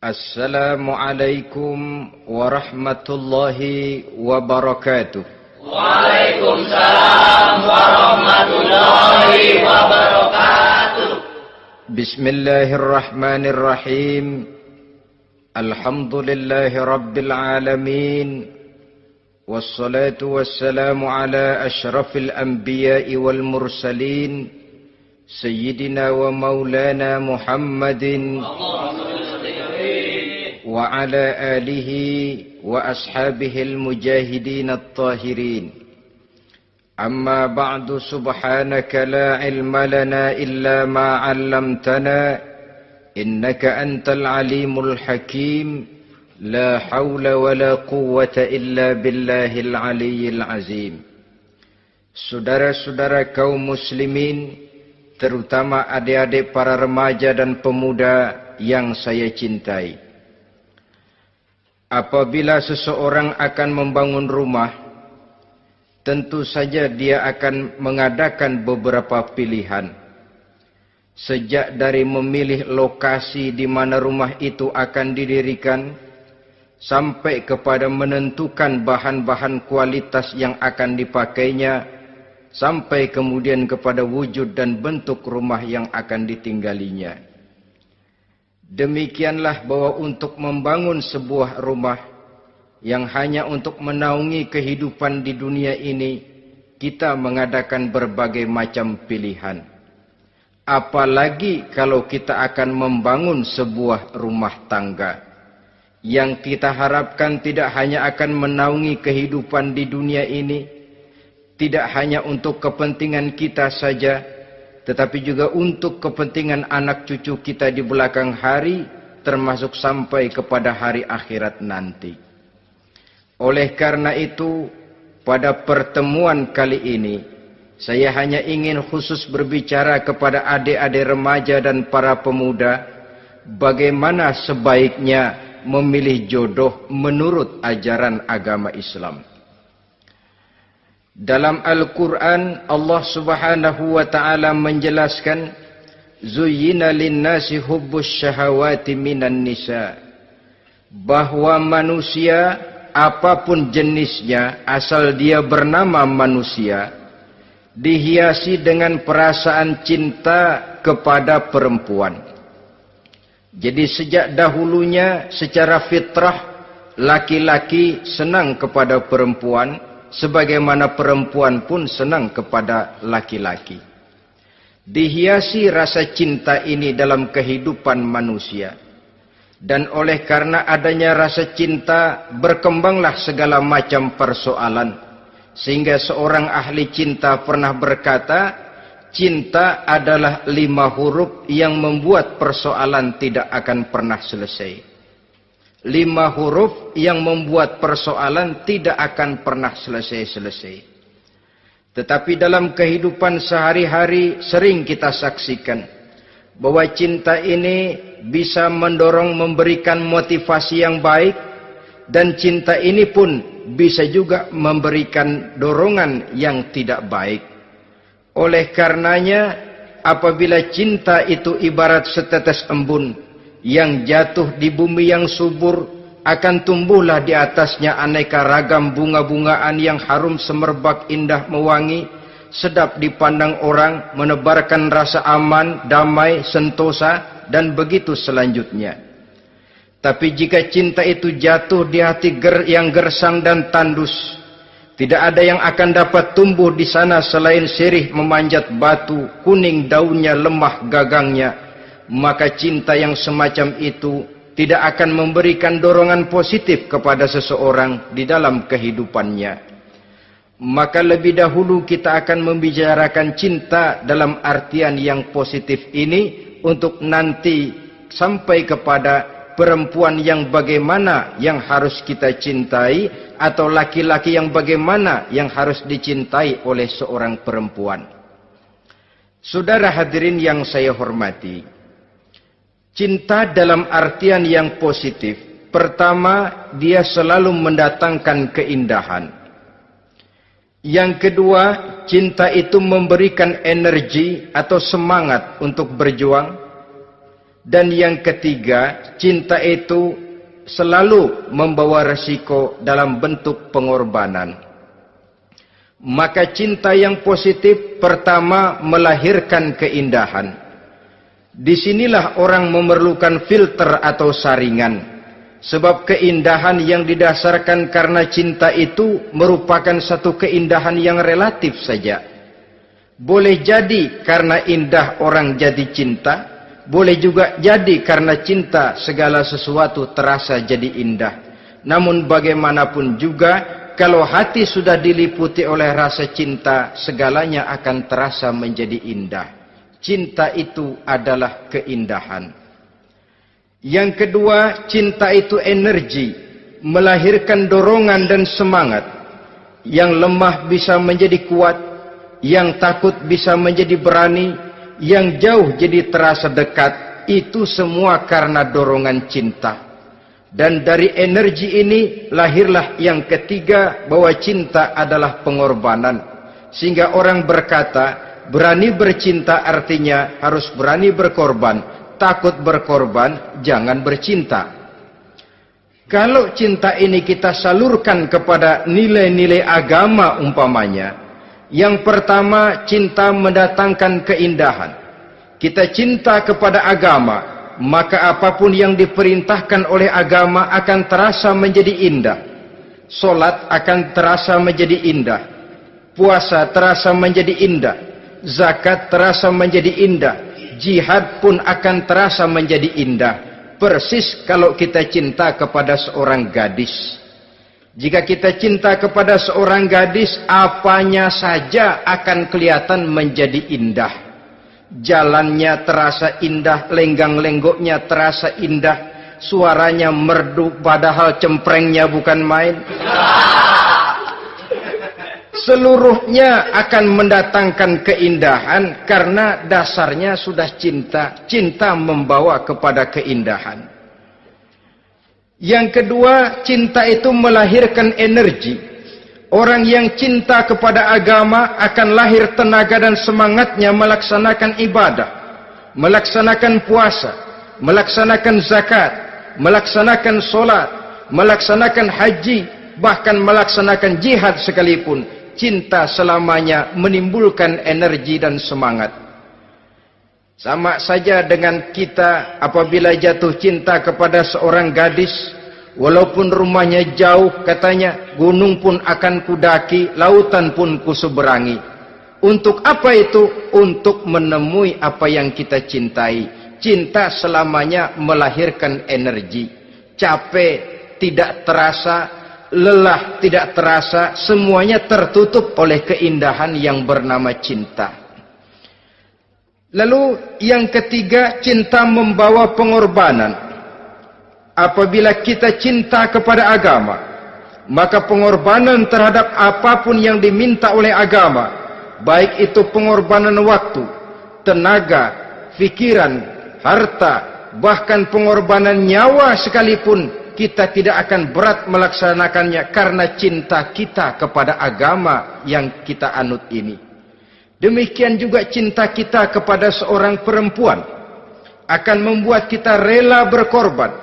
Assalamualaikum warahmatullahi wabarakatuh. Waalaikumsalam warahmatullahi wabarakatuh. Bismillahirrahmanirrahim. Alhamdulillahi rabbil alamin. Wassalatu wassalamu ala ashrafil anbiya'i wal mursalin. Sayyidina wa maulana Muhammadin wa ala alihi wa ashabihil mujahidin at-tahirin. Amma ba'du, subhanaka la ilma lana illa ma 'allamtana innaka antal alimul hakim. La hawla wa la quwwata illa billahil aliyyil azim. Saudara-saudara kaum muslimin, terutama adik-adik para remaja dan pemuda yang saya cintai. Apabila seseorang akan membangun rumah, tentu saja dia akan mengadakan beberapa pilihan. Sejak dari memilih lokasi di mana rumah itu akan didirikan, sampai kepada menentukan bahan-bahan kualitas yang akan dipakainya, sampai kemudian kepada wujud dan bentuk rumah yang akan ditinggalinya. Demikianlah bahwa untuk membangun sebuah rumah yang hanya untuk menaungi kehidupan di dunia ini, kita mengadakan berbagai macam pilihan. Apalagi kalau kita akan membangun sebuah rumah tangga yang kita harapkan tidak hanya akan menaungi kehidupan di dunia ini, tidak hanya untuk kepentingan kita saja, tetapi juga untuk kepentingan anak cucu kita di belakang hari, termasuk sampai kepada hari akhirat nanti. Oleh karena itu, pada pertemuan kali ini, saya hanya ingin khusus berbicara kepada adik-adik remaja dan para pemuda, bagaimana sebaiknya memilih jodoh menurut ajaran agama Islam. Dalam Al-Quran, Allah subhanahu wa ta'ala menjelaskan, Zuyyina linnasi hubbus syahawati minan nisa. Bahwa manusia, apapun jenisnya, asal dia bernama manusia, dihiasi dengan perasaan cinta kepada perempuan. Jadi sejak dahulunya, secara fitrah, laki-laki senang kepada perempuan, sebagaimana perempuan pun senang kepada laki-laki. Dihiasi rasa cinta ini dalam kehidupan manusia. Dan oleh karena adanya rasa cinta, berkembanglah segala macam persoalan. Sehingga seorang ahli cinta pernah berkata, cinta adalah 5 huruf yang membuat persoalan tidak akan pernah selesai. 5 huruf yang membuat persoalan tidak akan pernah selesai-selesai. Tetapi dalam kehidupan sehari-hari sering kita saksikan bahwa cinta ini bisa mendorong, memberikan motivasi yang baik, dan cinta ini pun bisa juga memberikan dorongan yang tidak baik. Oleh karenanya, apabila cinta itu ibarat setetes embun yang jatuh di bumi yang subur, akan tumbuhlah di atasnya aneka ragam bunga-bungaan yang harum semerbak, indah, mewangi, sedap dipandang orang, menebarkan rasa aman, damai, sentosa, dan begitu selanjutnya. Tapi jika cinta itu jatuh di hati yang gersang dan tandus, tidak ada yang akan dapat tumbuh di sana selain sirih memanjat batu, kuning daunnya, lemah gagangnya. Maka cinta yang semacam itu tidak akan memberikan dorongan positif kepada seseorang di dalam kehidupannya. Maka lebih dahulu kita akan membicarakan cinta dalam artian yang positif ini, untuk nanti sampai kepada perempuan yang bagaimana yang harus kita cintai, atau laki-laki yang bagaimana yang harus dicintai oleh seorang perempuan. Saudara hadirin yang saya hormati, cinta dalam artian yang positif Pertama, dia selalu mendatangkan keindahan. Yang kedua, cinta itu memberikan energi atau semangat untuk berjuang. Dan yang ketiga, cinta itu selalu membawa resiko dalam bentuk pengorbanan. Maka cinta yang positif pertama melahirkan keindahan. Disinilah orang memerlukan filter atau saringan. Sebab keindahan yang didasarkan karena cinta itu merupakan satu keindahan yang relatif saja. Boleh jadi karena indah orang jadi cinta, boleh juga jadi karena cinta segala sesuatu terasa jadi indah. Namun bagaimanapun juga, kalau hati sudah diliputi oleh rasa cinta, segalanya akan terasa menjadi indah. Cinta itu adalah keindahan. Yang kedua, cinta itu energi, melahirkan dorongan dan semangat. Yang lemah bisa menjadi kuat, yang takut bisa menjadi berani, yang jauh jadi terasa dekat. Itu semua karena dorongan cinta. Dan dari energi ini lahirlah yang ketiga, bahwa cinta adalah pengorbanan. Sehingga orang berkata, berani bercinta artinya harus berani berkorban. Takut berkorban, jangan bercinta. Kalau cinta ini kita salurkan kepada nilai-nilai agama umpamanya, yang pertama, cinta mendatangkan keindahan. Kita cinta kepada agama, maka apapun yang diperintahkan oleh agama akan terasa menjadi indah. Solat akan terasa menjadi indah. Puasa terasa menjadi indah. Zakat terasa menjadi indah. Jihad pun akan terasa menjadi indah. Persis kalau kita cinta kepada seorang gadis. Jika kita cinta kepada seorang gadis, apanya saja akan kelihatan menjadi indah. Jalannya terasa indah, lenggang-lenggoknya terasa indah, suaranya merdu padahal cemprengnya bukan main. Seluruhnya akan mendatangkan keindahan karena dasarnya sudah cinta. Cinta membawa kepada keindahan. Yang kedua, cinta itu melahirkan energi. Orang yang cinta kepada agama akan lahir tenaga dan semangatnya melaksanakan ibadah, melaksanakan puasa, melaksanakan zakat, melaksanakan solat, melaksanakan haji, bahkan melaksanakan jihad sekalipun. Cinta selamanya menimbulkan energi dan semangat. Sama saja dengan kita apabila jatuh cinta kepada seorang gadis, walaupun rumahnya jauh, katanya, gunung pun akan kudaki, lautan pun kuseberangi. Untuk apa itu? Untuk menemui apa yang kita cintai. Cinta selamanya melahirkan energi. Capek tidak terasa, lelah tidak terasa, semuanya tertutup oleh keindahan yang bernama cinta. Lalu yang ketiga, cinta membawa pengorbanan. Apabila kita cinta kepada agama, maka pengorbanan terhadap apapun yang diminta oleh agama, baik itu pengorbanan waktu, tenaga, pikiran, harta, bahkan pengorbanan nyawa sekalipun, kita tidak akan berat melaksanakannya karena cinta kita kepada agama yang kita anut ini. Demikian juga cinta kita kepada seorang perempuan akan membuat kita rela berkorban.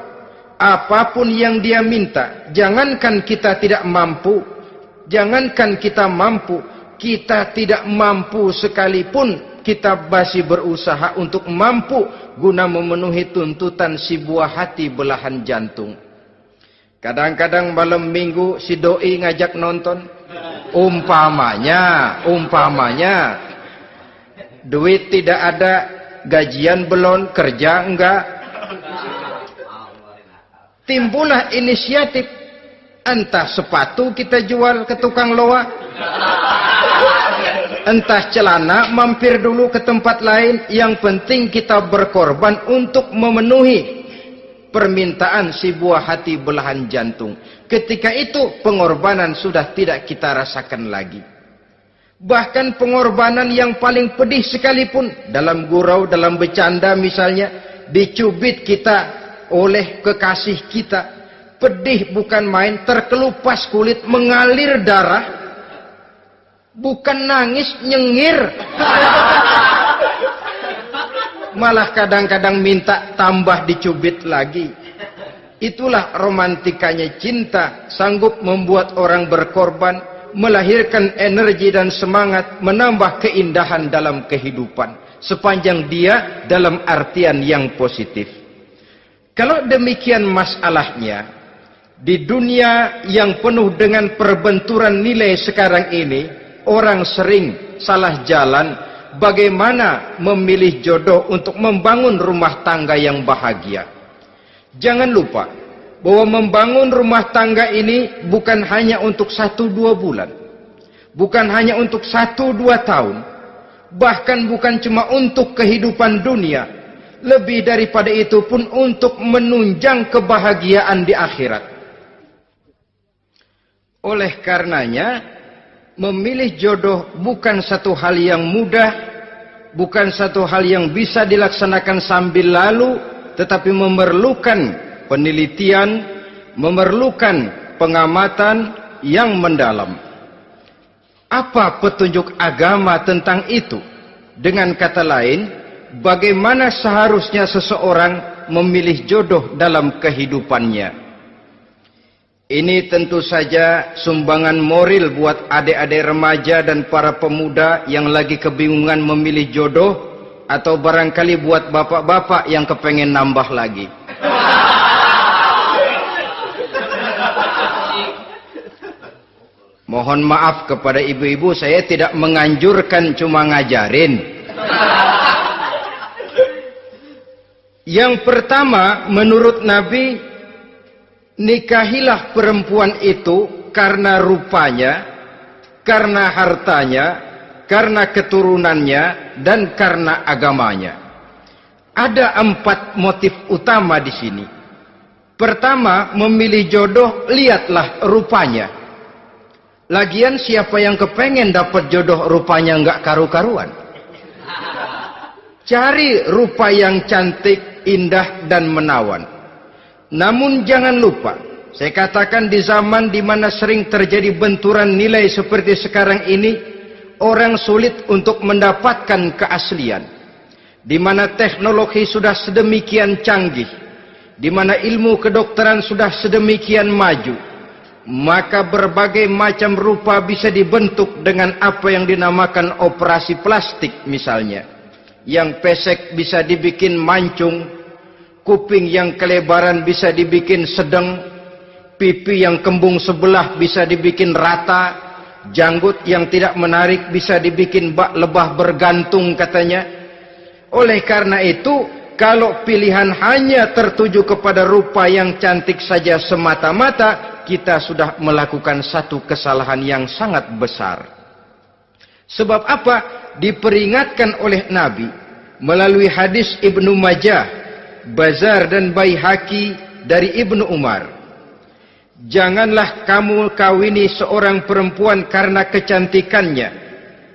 Apapun yang dia minta, jangankan kita tidak mampu, jangankan kita mampu, kita tidak mampu sekalipun, kita masih berusaha untuk mampu guna memenuhi tuntutan si buah hati belahan jantung. Kadang-kadang malam minggu si doi ngajak nonton. Umpamanya, duit tidak ada, gajian belum, kerja enggak. Timbullah inisiatif. Entah sepatu kita jual ke tukang loa, entah celana mampir dulu ke tempat lain. Yang penting kita berkorban untuk memenuhi permintaan si buah hati belahan jantung. Ketika itu pengorbanan sudah tidak kita rasakan lagi. Bahkan pengorbanan yang paling pedih sekalipun, dalam gurau, dalam bercanda misalnya, dicubit kita oleh kekasih kita, pedih bukan main, terkelupas kulit, mengalir darah, bukan nangis, nyengir. Malah kadang-kadang minta tambah dicubit lagi. Itulah romantikanya cinta, sanggup membuat orang berkorban, melahirkan energi dan semangat, menambah keindahan dalam kehidupan, sepanjang dia dalam artian yang positif. Kalau demikian masalahnya, di dunia yang penuh dengan perbenturan nilai sekarang ini, orang sering salah jalan bagaimana memilih jodoh untuk membangun rumah tangga yang bahagia. Jangan lupa bahwa membangun rumah tangga ini bukan hanya untuk 1-2 bulan, bukan hanya untuk 1-2 tahun, bahkan bukan cuma untuk kehidupan dunia, lebih daripada itu pun untuk menunjang kebahagiaan di akhirat. Oleh karenanya, memilih jodoh bukan satu hal yang mudah, bukan satu hal yang bisa dilaksanakan sambil lalu, tetapi memerlukan penelitian, memerlukan pengamatan yang mendalam. Apa petunjuk agama tentang itu? Dengan kata lain, bagaimana seharusnya seseorang memilih jodoh dalam kehidupannya? Ini tentu saja sumbangan moral buat adik-adik remaja dan para pemuda yang lagi kebingungan memilih jodoh, atau barangkali buat bapak-bapak yang kepengen nambah lagi. Mohon maaf kepada ibu-ibu, saya tidak menganjurkan, cuma ngajarin. Yang pertama, menurut Nabi, nikahilah perempuan itu karena rupanya, karena hartanya, karena keturunannya, dan karena agamanya. Ada 4 motif utama di sini. Pertama, memilih jodoh, lihatlah rupanya. Lagian siapa yang kepengen dapat jodoh rupanya nggak karu-karuan? Cari rupa yang cantik, indah, dan menawan. Namun jangan lupa, saya katakan di zaman di mana sering terjadi benturan nilai seperti sekarang ini, orang sulit untuk mendapatkan keaslian. Di mana teknologi sudah sedemikian canggih, di mana ilmu kedokteran sudah sedemikian maju, maka berbagai macam rupa bisa dibentuk dengan apa yang dinamakan operasi plastik misalnya. Yang pesek bisa dibikin mancung, kuping yang kelebaran bisa dibikin sedang, pipi yang kembung sebelah bisa dibikin rata, janggut yang tidak menarik bisa dibikin bak lebah bergantung katanya. Oleh karena itu, kalau pilihan hanya tertuju kepada rupa yang cantik saja semata-mata, kita sudah melakukan satu kesalahan yang sangat besar. Sebab apa? Diperingatkan oleh Nabi melalui hadis Ibnu Majah, Bazar dan Baihaqi dari Ibnu Umar. Janganlah kamu kawini seorang perempuan karena kecantikannya,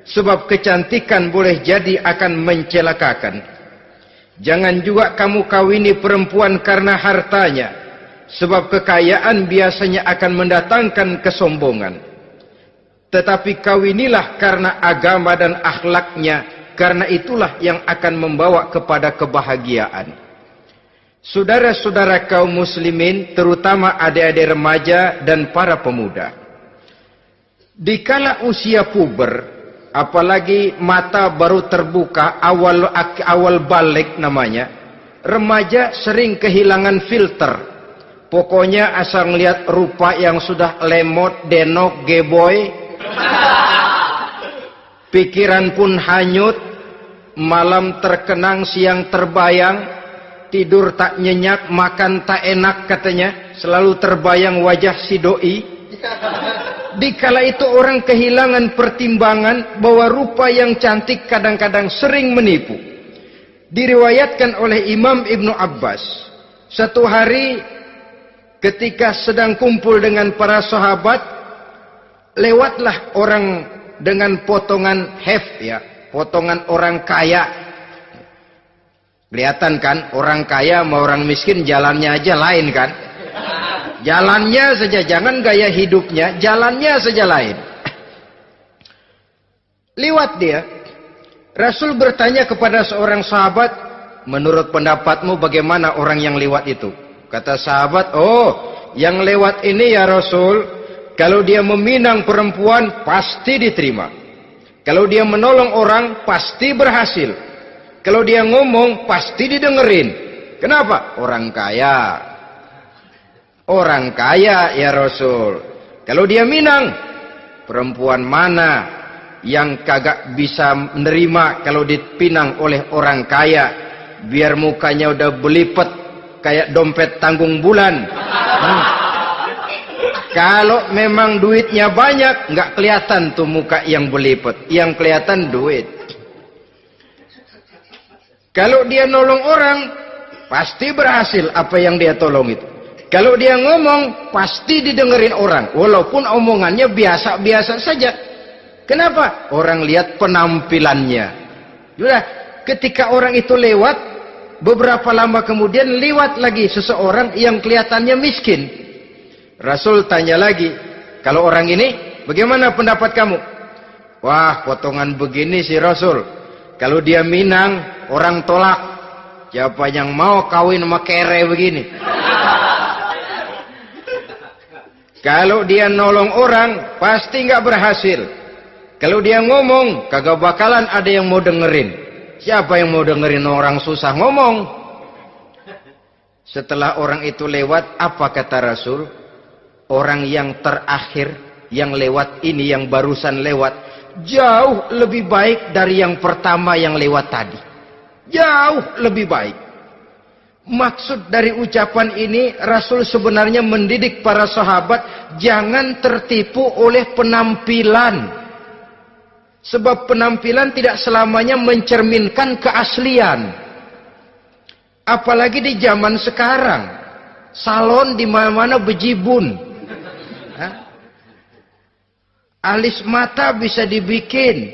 sebab kecantikan boleh jadi akan mencelakakan. Jangan juga kamu kawini perempuan karena hartanya, sebab kekayaan biasanya akan mendatangkan kesombongan. Tetapi kawinilah karena agama dan akhlaknya, karena itulah yang akan membawa kepada kebahagiaan. Saudara-saudara kaum muslimin, terutama adik-adik remaja dan para pemuda, dikala usia puber, apalagi mata baru terbuka, awal balik namanya, remaja sering kehilangan filter. Pokoknya asal ngelihat rupa yang sudah lemot, denok, geboy, pikiran pun hanyut, malam terkenang, siang terbayang, tidur tak nyenyak, makan tak enak katanya, selalu terbayang wajah si doi. Dikala itu orang kehilangan pertimbangan bahwa rupa yang cantik kadang-kadang sering menipu. Diriwayatkan oleh Imam Ibnu Abbas, satu hari ketika sedang kumpul dengan para sahabat, lewatlah orang dengan potongan potongan orang kaya. Kelihatan kan, orang kaya sama orang miskin jalannya aja lain kan. Jalannya saja, jangan gaya hidupnya, jalannya saja lain. Liwat dia. Rasul bertanya kepada seorang sahabat, menurut pendapatmu bagaimana orang yang lewat itu? Kata sahabat, oh, yang lewat ini ya Rasul, kalau dia meminang perempuan pasti diterima. Kalau dia menolong orang pasti berhasil. Kalau dia ngomong pasti didengerin. Kenapa? Orang kaya. Orang kaya ya Rasul. Kalau dia minang, perempuan mana yang kagak bisa menerima kalau dipinang oleh orang kaya? Biar mukanya udah belipet kayak dompet tanggung bulan. Kalau memang duitnya banyak, nggak kelihatan tuh muka yang belipet. Yang kelihatan duit. Kalau dia nolong orang, pasti berhasil apa yang dia tolong itu. Kalau dia ngomong, pasti didengerin orang. Walaupun omongannya biasa-biasa saja. Kenapa? Orang lihat penampilannya. Sudah, ketika orang itu lewat, beberapa lama kemudian lewat lagi seseorang yang kelihatannya miskin. Rasul tanya lagi, kalau orang ini, bagaimana pendapat kamu? Wah, potongan begini sih Rasul. Kalau dia minang, orang tolak. Siapa yang mau kawin sama kere begini? Kalau dia nolong orang, pasti nggak berhasil. Kalau dia ngomong, kagak bakalan ada yang mau dengerin. Siapa yang mau dengerin orang susah ngomong? Setelah orang itu lewat, apa kata Rasul? Orang yang terakhir, yang lewat ini, yang barusan lewat, jauh lebih baik dari yang pertama yang lewat tadi. Jauh lebih baik. Maksud dari ucapan ini, Rasul sebenarnya mendidik para sahabat jangan tertipu oleh penampilan. Sebab penampilan tidak selamanya mencerminkan keaslian. Apalagi di zaman sekarang, salon di mana-mana bejibun. Alis mata bisa dibikin,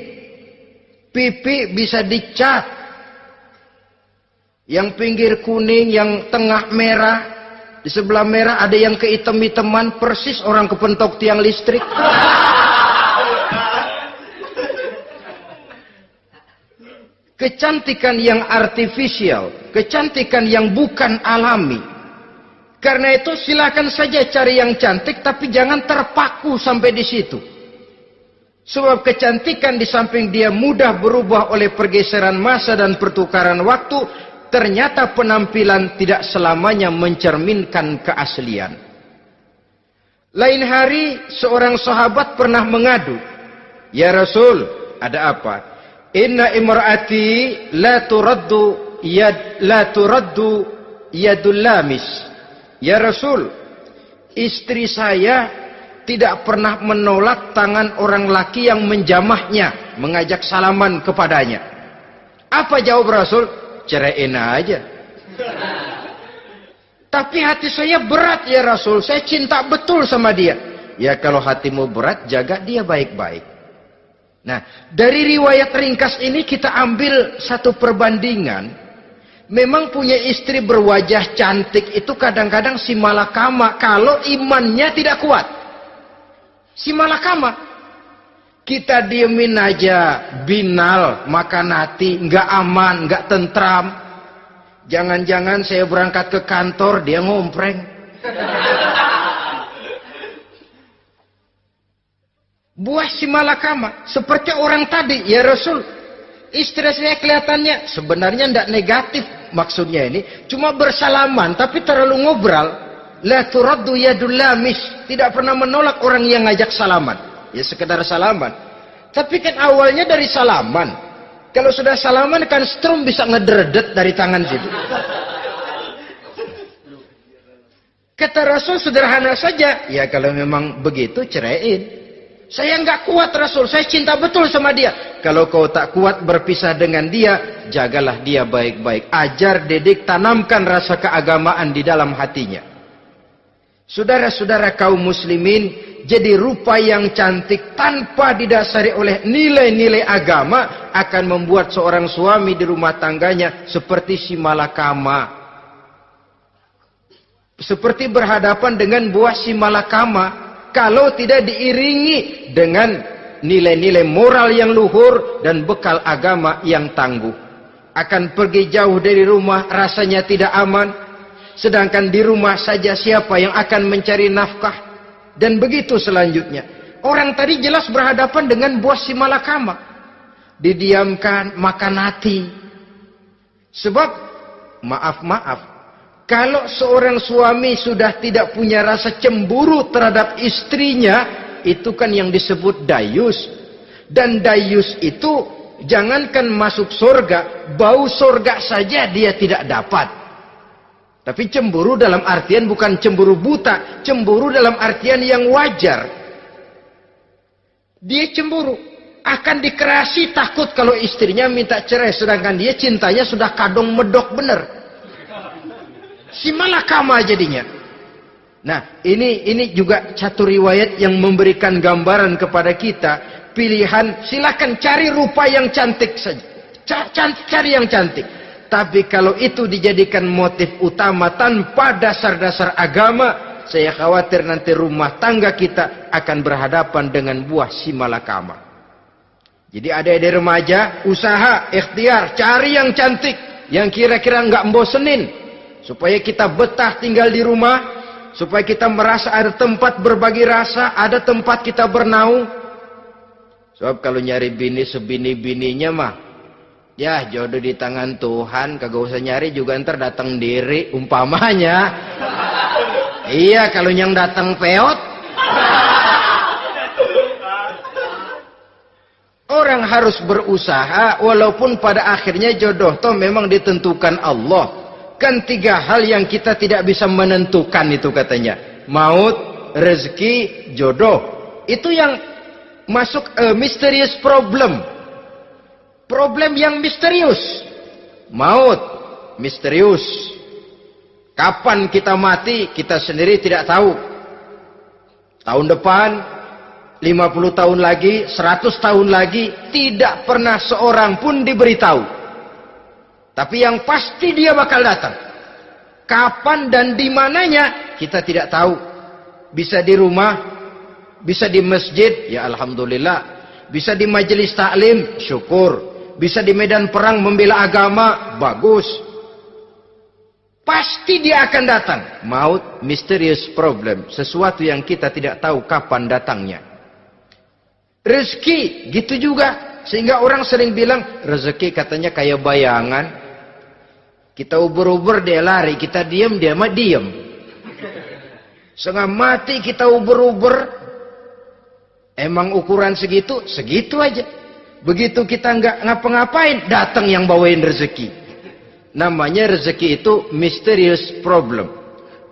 pipi bisa dicat. Yang pinggir kuning, yang tengah merah, di sebelah merah ada yang kehitam-hitaman, persis orang kepentok tiang listrik. Kecantikan yang artifisial, kecantikan yang bukan alami. Karena itu silakan saja cari yang cantik, tapi jangan terpaku sampai di situ. Sebab kecantikan di samping dia mudah berubah oleh pergeseran masa dan pertukaran waktu, ternyata penampilan tidak selamanya mencerminkan keaslian. Lain hari seorang sahabat pernah mengadu, "Ya Rasul, ada apa? Inna imra'ati la turaddu yadul lamis." Ya Rasul, istri saya tidak pernah menolak tangan orang laki yang menjamahnya, mengajak salaman kepadanya. Apa jawab Rasul? Ceraiin aja. Tapi hati saya berat ya Rasul, saya cinta betul sama dia. Ya kalau hatimu berat, jaga dia baik-baik. Nah, dari riwayat ringkas ini kita ambil satu perbandingan. Memang punya istri berwajah cantik itu kadang-kadang si malakama kalau imannya tidak kuat. Si malakama. Kita diemin aja, binal, makan hati, nggak aman, nggak tentram. Jangan-jangan saya berangkat ke kantor, dia ngompreng. Buah si malakama, seperti orang tadi, ya Rasul. Istri saya kelihatannya sebenarnya tidak negatif maksudnya ini, cuma bersalaman, tapi terlalu ngobrol. La turaddu yadul lamis, tidak pernah menolak orang yang ngajak salaman. Ya sekedar salaman. Tapi kan awalnya dari salaman. Kalau sudah salaman kan strum bisa ngederdet dari tangan situ. Kata Rasul sederhana saja. Ya kalau memang begitu ceraiin. Saya nggak kuat Rasul. Saya cinta betul sama dia. Kalau kau tak kuat berpisah dengan dia, jagalah dia baik-baik. Ajar, didik, tanamkan rasa keagamaan di dalam hatinya. Saudara-saudara kaum muslimin, jadi rupa yang cantik tanpa didasari oleh nilai-nilai agama akan membuat seorang suami di rumah tangganya seperti si malakama. Seperti berhadapan dengan buah si malakama, kalau tidak diiringi dengan nilai-nilai moral yang luhur dan bekal agama yang tangguh. Akan pergi jauh dari rumah rasanya tidak aman, sedangkan di rumah saja siapa yang akan mencari nafkah, dan begitu selanjutnya. Orang tadi jelas berhadapan dengan buah si malakama, didiamkan, makan hati. Sebab maaf, kalau seorang suami sudah tidak punya rasa cemburu terhadap istrinya, itu kan yang disebut dayus. Dan dayus itu jangankan masuk surga, bau surga saja dia tidak dapat. Tapi cemburu dalam artian bukan cemburu buta, cemburu dalam artian yang wajar. Dia cemburu, akan dikerasi, takut kalau istrinya minta cerai, sedangkan dia cintanya sudah kadung medok bener. Si malakama jadinya. Nah, ini juga satu riwayat yang memberikan gambaran kepada kita. Pilihan, silakan cari rupa yang cantik saja. Cari yang cantik. Tapi kalau itu dijadikan motif utama tanpa dasar-dasar agama, saya khawatir nanti rumah tangga kita akan berhadapan dengan buah si malakama. Jadi adik-adik remaja, usaha, ikhtiar, cari yang cantik, yang kira-kira nggak membosenin. Supaya kita betah tinggal di rumah, supaya kita merasa ada tempat berbagi rasa, ada tempat kita bernaung. Sebab kalau nyari bini sebini-bininya mah, ya jodoh di tangan Tuhan, kagak usah nyari juga ntar datang diri, umpamanya. Iya, kalau yang datang peot. Orang harus berusaha, walaupun pada akhirnya jodoh toh memang ditentukan Allah. Kan 3 hal yang kita tidak bisa menentukan itu katanya. Maut, rezeki, jodoh. Itu yang masuk mysterious problem. Problem yang misterius. Maut, misterius. Kapan kita mati, kita sendiri tidak tahu. Tahun depan, 50 tahun lagi, 100 tahun lagi, tidak pernah seorang pun diberitahu. Tapi yang pasti dia bakal datang. Kapan dan di mananya kita tidak tahu. Bisa di rumah, bisa di masjid, ya alhamdulillah. Bisa di majelis taklim, syukur. Bisa di medan perang membela agama, bagus. Pasti dia akan datang. Maut, mysterious problem. Sesuatu yang kita tidak tahu kapan datangnya. Rezeki, gitu juga. Sehingga orang sering bilang, rezeki katanya kayak bayangan. Kita ubur-ubur dia lari, kita diam dia mah diam. Setengah mati kita ubur-ubur. Emang ukuran segitu, segitu aja. Begitu kita nggak ngapa-ngapain, datang yang bawain rezeki. Namanya rezeki itu mysterious problem.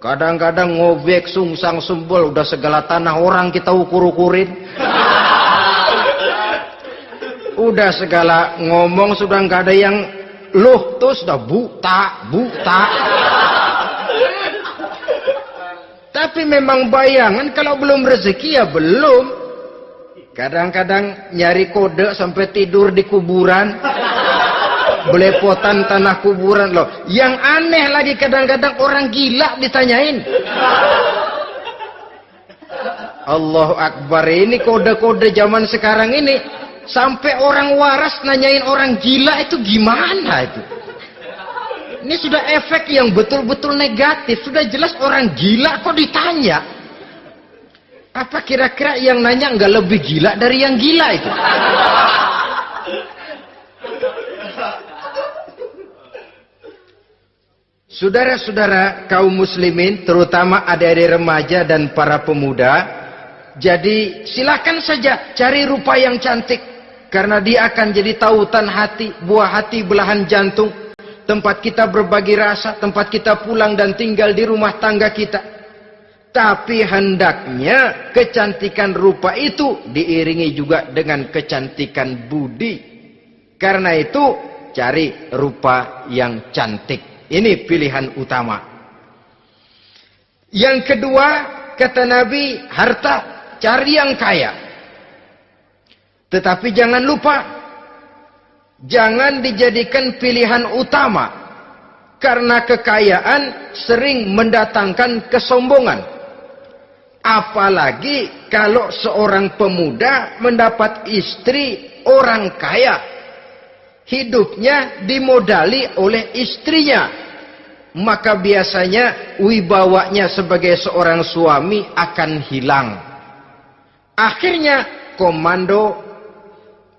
Kadang-kadang ngobek, sungsang, sumbul, udah segala tanah orang kita ukur-ukurin. Udah segala ngomong sudah nggak ada yang loh, tuh sudah buta. Tapi memang bayangan, kalau belum rezeki ya belum. Kadang-kadang nyari kode sampai tidur di kuburan. Belepotan tanah kuburan loh. Yang aneh lagi kadang-kadang orang gila ditanyain. Allahu Akbar, ini kode-kode zaman sekarang ini. Sampai orang waras nanyain orang gila, itu gimana itu? Ini sudah efek yang betul-betul negatif. Sudah jelas orang gila kok ditanya. Apa kira-kira yang nanya nggak lebih gila dari yang gila itu? Saudara-saudara kaum muslimin, terutama adik-adik remaja dan para pemuda, jadi silakan saja cari rupa yang cantik. Karena dia akan jadi tautan hati, buah hati belahan jantung. Tempat kita berbagi rasa, tempat kita pulang dan tinggal di rumah tangga kita. Tapi hendaknya kecantikan rupa itu diiringi juga dengan kecantikan budi. Karena itu cari rupa yang cantik. Ini pilihan utama. Yang kedua, kata Nabi, harta, cari yang kaya. Tetapi jangan lupa, jangan dijadikan pilihan utama. Karena kekayaan sering mendatangkan kesombongan. Apalagi kalau seorang pemuda mendapat istri orang kaya. Hidupnya dimodali oleh istrinya. Maka biasanya wibawanya sebagai seorang suami akan hilang. Akhirnya komando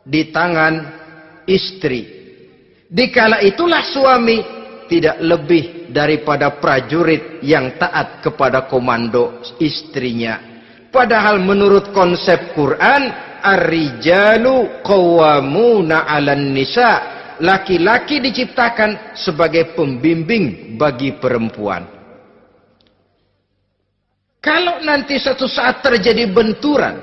di tangan istri. Dikala itulah suami tidak lebih daripada prajurit yang taat kepada komando istrinya. Padahal menurut konsep Quran, ar-rijalu qawwamuna 'alan nisa. Laki-laki diciptakan sebagai pembimbing bagi perempuan. Kalau nanti suatu saat terjadi benturan,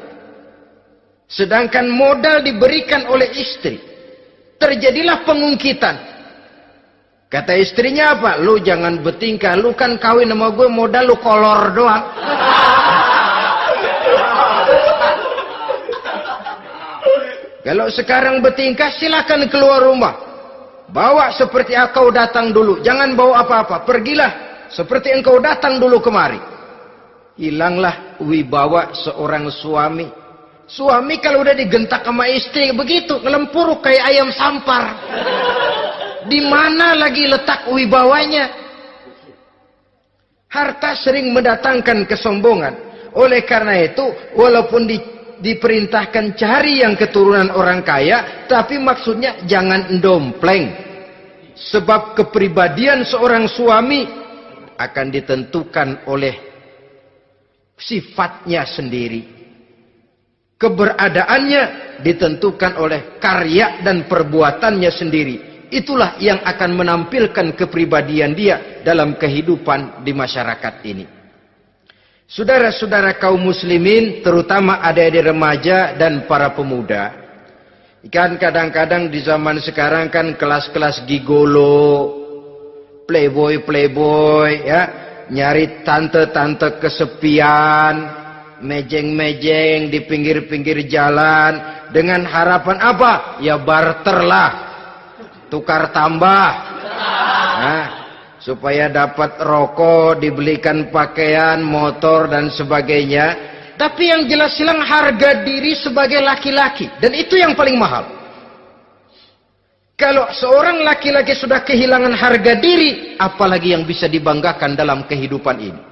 sedangkan modal diberikan oleh istri, terjadilah pengungkitan. Kata istrinya apa? Lu jangan bertingkah, lu kan kawin sama gue modal lu kolor doang. Kalau sekarang bertingkah silakan keluar rumah. Bawa seperti engkau datang dulu, jangan bawa apa-apa. Pergilah seperti engkau datang dulu kemari. Hilanglah wibawa seorang suami. Suami kalau udah digentak sama istri begitu, ngelempuruk kayak ayam sampar. Di mana lagi letak wibawanya? Harta sering mendatangkan kesombongan. Oleh karena itu, walaupun diperintahkan cari yang keturunan orang kaya, tapi maksudnya jangan dompleng. Sebab kepribadian seorang suami akan ditentukan oleh sifatnya sendiri. Keberadaannya ditentukan oleh karya dan perbuatannya sendiri. Itulah yang akan menampilkan kepribadian dia dalam kehidupan di masyarakat ini. Saudara-saudara kaum muslimin, terutama adik-adik remaja dan para pemuda, kan kadang-kadang di zaman sekarang kan kelas-kelas gigolo, playboy ya, nyari tante-tante kesepian, mejeng-mejeng di pinggir-pinggir jalan dengan harapan apa? Ya barterlah. Tukar tambah. Nah, supaya dapat rokok, dibelikan pakaian, motor dan sebagainya. Tapi yang jelas hilang harga diri sebagai laki-laki, dan itu yang paling mahal. Kalau seorang laki-laki sudah kehilangan harga diri, apalagi yang bisa dibanggakan dalam kehidupan ini?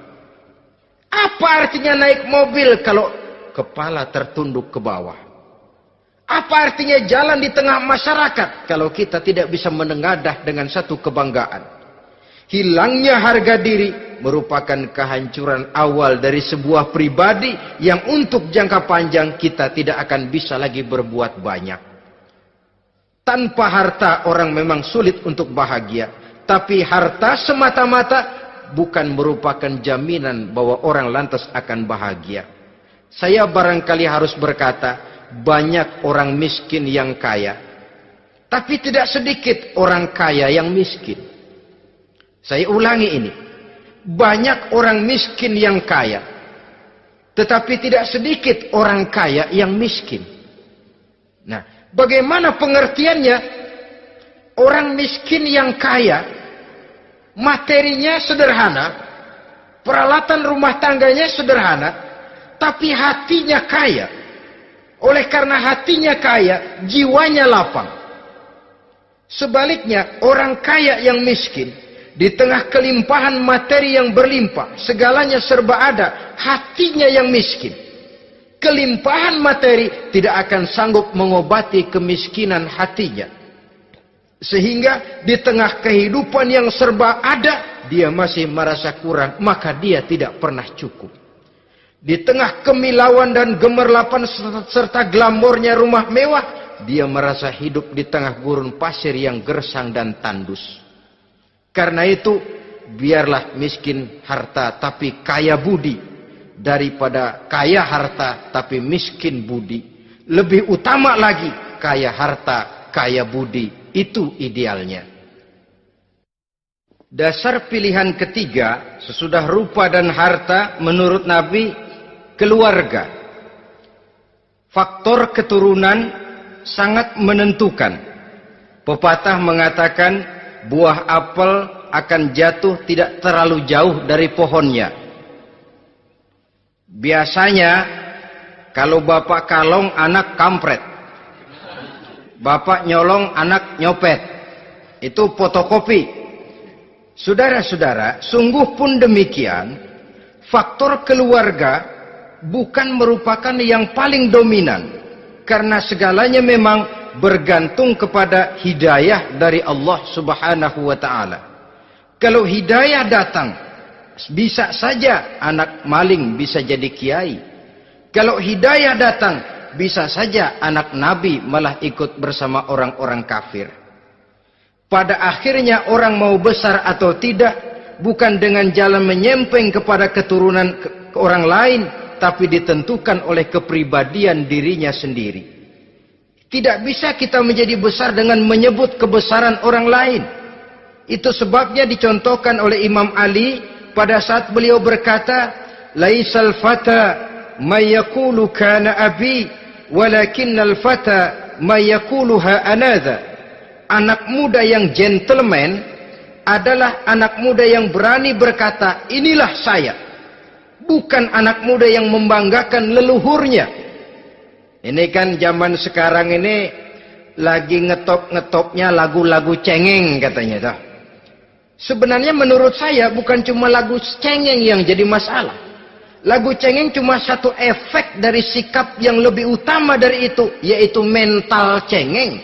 Apa artinya naik mobil kalau kepala tertunduk ke bawah? Apa artinya jalan di tengah masyarakat kalau kita tidak bisa menengadah dengan satu kebanggaan? Hilangnya harga diri merupakan kehancuran awal dari sebuah pribadi yang untuk jangka panjang kita tidak akan bisa lagi berbuat banyak. Tanpa harta orang memang sulit untuk bahagia. Tapi harta semata-mata bukan merupakan jaminan bahwa orang lantas akan bahagia. Saya barangkali harus berkata, banyak orang miskin yang kaya, tapi tidak sedikit orang kaya yang miskin. Saya ulangi ini, banyak orang miskin yang kaya, tetapi tidak sedikit orang kaya yang miskin. Nah, bagaimana pengertiannya? Orang miskin yang kaya, materinya sederhana, peralatan rumah tangganya sederhana, tapi hatinya kaya. Oleh karena hatinya kaya, jiwanya lapang. Sebaliknya, orang kaya yang miskin, di tengah kelimpahan materi yang berlimpah, segalanya serba ada, hatinya yang miskin. Kelimpahan materi tidak akan sanggup mengobati kemiskinan hatinya. Sehingga di tengah kehidupan yang serba ada, dia masih merasa kurang, maka dia tidak pernah cukup. Di tengah kemilauan dan gemerlapan serta glamornya rumah mewah, dia merasa hidup di tengah gurun pasir yang gersang dan tandus. Karena itu, biarlah miskin harta tapi kaya budi, daripada kaya harta tapi miskin budi. Lebih utama lagi, kaya harta, kaya budi. Itu idealnya. Dasar pilihan ketiga, sesudah rupa dan harta, menurut Nabi, keluarga. Faktor keturunan sangat menentukan. Pepatah mengatakan buah apel akan jatuh tidak terlalu jauh dari pohonnya. Biasanya kalau bapak kalong anak kampret, bapak nyolong anak nyopet, itu fotokopi. Saudara-saudara, sungguh pun demikian, faktor keluarga bukan merupakan yang paling dominan, karena segalanya memang bergantung kepada hidayah dari Allah Subhanahu wa ta'ala. Kalau hidayah datang, bisa saja anak maling bisa jadi kiai. Kalau hidayah datang, bisa saja anak nabi malah ikut bersama orang-orang kafir. Pada akhirnya orang mau besar atau tidak, bukan dengan jalan menyempeng kepada keturunan orang lain, tapi ditentukan oleh kepribadian dirinya sendiri. Tidak bisa kita menjadi besar dengan menyebut kebesaran orang lain. Itu sebabnya dicontohkan oleh Imam Ali pada saat beliau berkata, "Laisal fata may yaqulu kana abi, walakinnal fata may yaquluha anadha." Anak muda yang gentleman adalah anak muda yang berani berkata, "Inilah saya." Bukan anak muda yang membanggakan leluhurnya. Ini kan zaman sekarang ini lagi ngetop-ngetopnya lagu-lagu cengeng katanya dah. Sebenarnya menurut saya bukan cuma lagu cengeng yang jadi masalah. Lagu cengeng cuma satu efek dari sikap yang lebih utama dari itu, yaitu mental cengeng.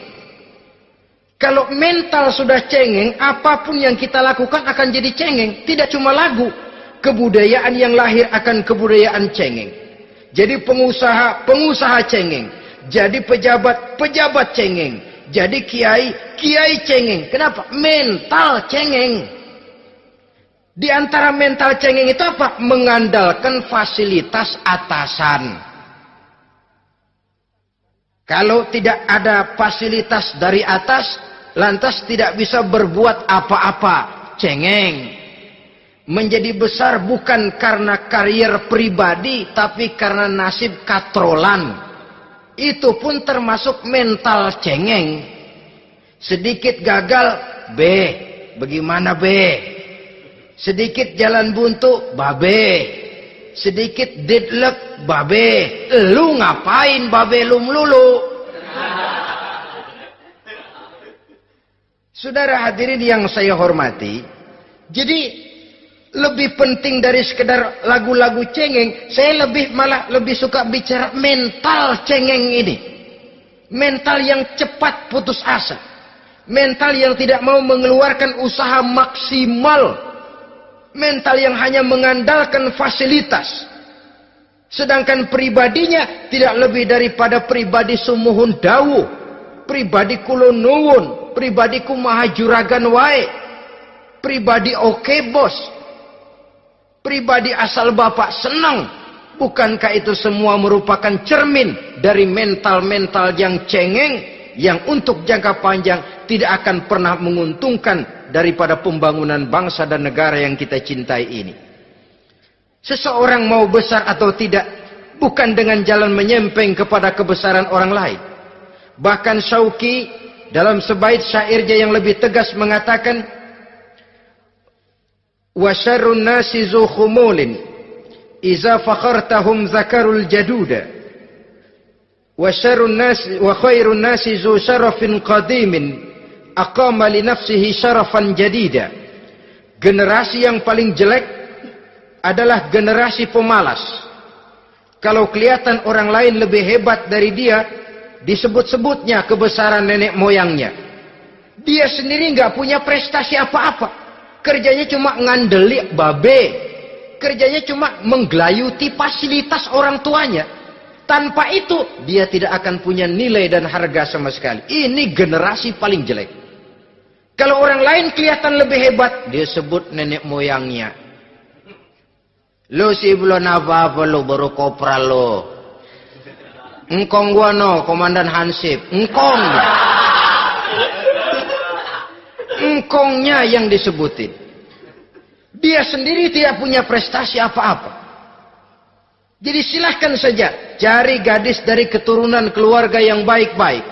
Kalau mental sudah cengeng, apapun yang kita lakukan akan jadi cengeng. Tidak cuma lagu, kebudayaan yang lahir akan kebudayaan cengeng. Jadi pengusaha cengeng. Jadi pejabat cengeng. Jadi kiai cengeng. Kenapa? Mental cengeng. Di antara mental cengeng itu apa? Mengandalkan fasilitas atasan. Kalau tidak ada fasilitas dari atas, lantas tidak bisa berbuat apa-apa. Cengeng. Menjadi besar bukan karena karier pribadi, tapi karena nasib katrolan. Itu pun termasuk mental cengeng. Sedikit gagal, bagaimana sedikit jalan buntu, sedikit deadlock, lu ngapain lu melulu? Saudara hadirin yang saya hormati, jadi lebih penting dari sekedar lagu-lagu cengeng, saya malah lebih suka bicara mental cengeng ini. Mental yang cepat putus asa. Mental yang tidak mau mengeluarkan usaha maksimal. Mental yang hanya mengandalkan fasilitas. Sedangkan pribadinya tidak lebih daripada pribadi sumuhun dawu, pribadi kulo nuwun, pribadi kumaha juragan wae, pribadi oke bos. Pribadi asal bapak senang. Bukankah itu semua merupakan cermin dari mental-mental yang cengeng, yang untuk jangka panjang tidak akan pernah menguntungkan daripada pembangunan bangsa dan negara yang kita cintai ini. Seseorang mau besar atau tidak, bukan dengan jalan menyempeng kepada kebesaran orang lain. Bahkan Syauqi dalam sebait syairnya yang lebih tegas mengatakan, wa syarrun nasi zu khumulin iza fakhartahum zakarul jaduda wa syarrun nasi wa khairun nasi zu syarafin qadimin aqama li nafsihi syarafan jadida. Generasi yang paling jelek adalah generasi pemalas. Kalau kelihatan orang lain lebih hebat dari dia, disebut-sebutnya kebesaran nenek moyangnya. Dia sendiri nggak punya prestasi apa-apa. Kerjanya cuma ngandeli kerjanya cuma menggelayuti fasilitas orang tuanya. Tanpa itu dia tidak akan punya nilai dan harga sama sekali. Ini generasi paling jelek. Kalau orang lain kelihatan lebih hebat, dia sebut nenek moyangnya. Lo sih belum apa-apa lo, baru kopral lo. Engkong gua no, komandan Hansip. Engkongnya yang disebutin. Dia sendiri tidak punya prestasi apa-apa. Jadi silahkan saja cari gadis dari keturunan keluarga yang baik-baik.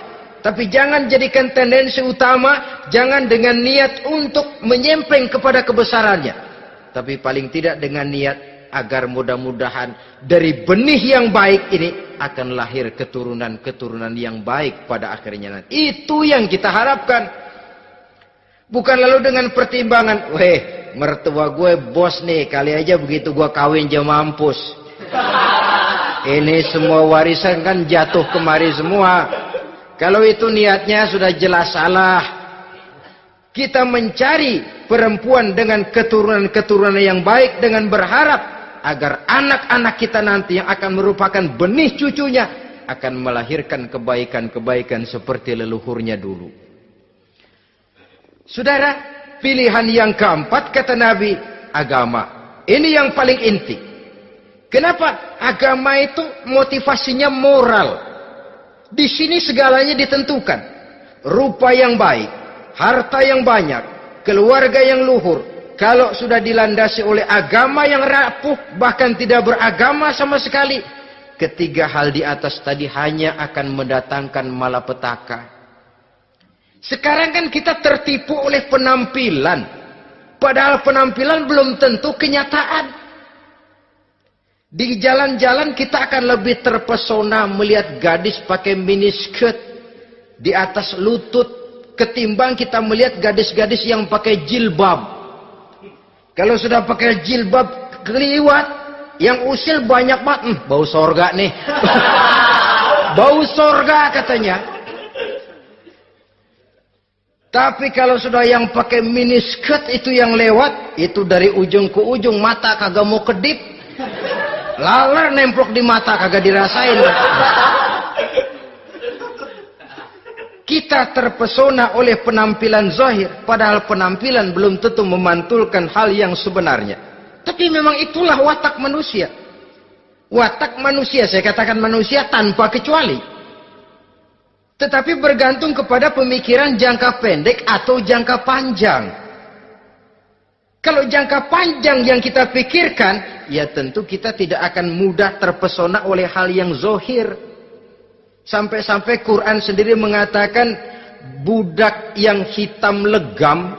Tapi jangan jadikan tendensi utama, jangan dengan niat untuk menyempleng kepada kebesarannya. Tapi paling tidak dengan niat agar mudah-mudahan dari benih yang baik ini akan lahir keturunan-keturunan yang baik pada akhirnya nanti. Itu yang kita harapkan. Bukan lalu dengan pertimbangan, weh, mertua gue bos nih, kali aja begitu gue kawin aja mampus. Ini semua warisan kan jatuh kemari semua. Kalau itu niatnya sudah jelas salah. Kita mencari perempuan dengan keturunan-keturunan yang baik dengan berharap agar anak-anak kita nanti yang akan merupakan benih cucunya akan melahirkan kebaikan-kebaikan seperti leluhurnya dulu. Saudara, pilihan yang keempat kata Nabi, agama. Ini yang paling inti. Kenapa? Agama itu motivasinya moral. Di sini segalanya ditentukan. Rupa yang baik, harta yang banyak, keluarga yang luhur. Kalau sudah dilandasi oleh agama yang rapuh, bahkan tidak beragama sama sekali, ketiga hal di atas tadi hanya akan mendatangkan malapetaka. Sekarang kan kita tertipu oleh penampilan. Padahal penampilan belum tentu kenyataan. Di jalan-jalan kita akan lebih terpesona melihat gadis pakai miniskirt di atas lutut ketimbang kita melihat gadis-gadis yang pakai jilbab. Kalau sudah pakai jilbab keliwat, yang usil banyak banget, bau sorga nih. Bau sorga katanya. Tapi kalau sudah yang pakai miniskirt itu yang lewat, itu dari ujung ke ujung mata kagak mau kedip. Laler nemplok di mata kagak dirasain. Kita terpesona oleh penampilan zahir, padahal penampilan belum tentu memantulkan hal yang sebenarnya. Tapi memang itulah watak manusia. Watak manusia, saya katakan manusia tanpa kecuali. Tetapi bergantung kepada pemikiran jangka pendek atau jangka panjang. Kalau jangka panjang yang kita pikirkan, ya tentu kita tidak akan mudah terpesona oleh hal yang zahir. Sampai-sampai Quran sendiri mengatakan budak yang hitam legam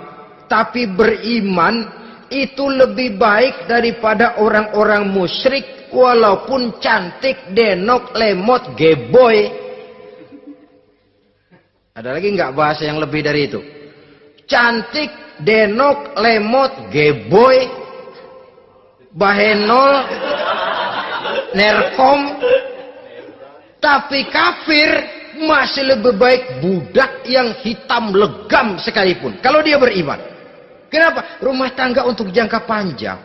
tapi beriman itu lebih baik daripada orang-orang musyrik walaupun cantik, denok, lemot, geboy. Ada lagi nggak bahasa yang lebih dari itu? Cantik, denok, lemot, geboy, bahenol, nerkom. Tapi kafir masih lebih baik budak yang hitam legam sekalipun. Kalau dia beriman. Kenapa? Rumah tangga untuk jangka panjang.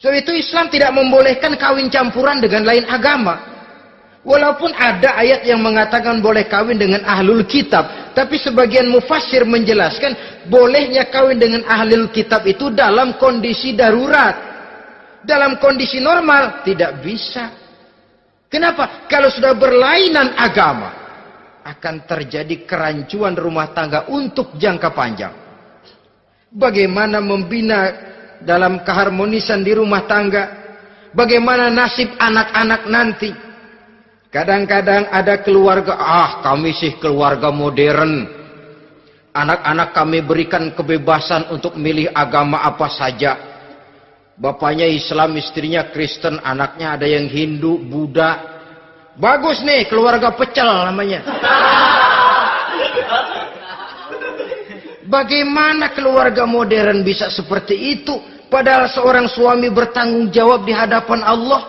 Sebab itu Islam tidak membolehkan kawin campuran dengan lain agama. Walaupun ada ayat yang mengatakan boleh kawin dengan ahlul kitab. Tapi sebagian mufassir menjelaskan bolehnya kawin dengan ahlul kitab itu dalam kondisi darurat. Dalam kondisi normal tidak bisa. Kenapa? Kalau sudah berlainan agama, akan terjadi kerancuan rumah tangga untuk jangka panjang. Bagaimana membina dalam keharmonisan di rumah tangga? Bagaimana nasib anak-anak nanti? Kadang-kadang ada keluarga, kami sih keluarga modern. Anak-anak kami berikan kebebasan untuk milih agama apa saja. Bapaknya Islam, istrinya Kristen, anaknya ada yang Hindu, Buddha. Bagus nih, keluarga pecel namanya. Bagaimana keluarga modern bisa seperti itu? Padahal seorang suami bertanggung jawab di hadapan Allah.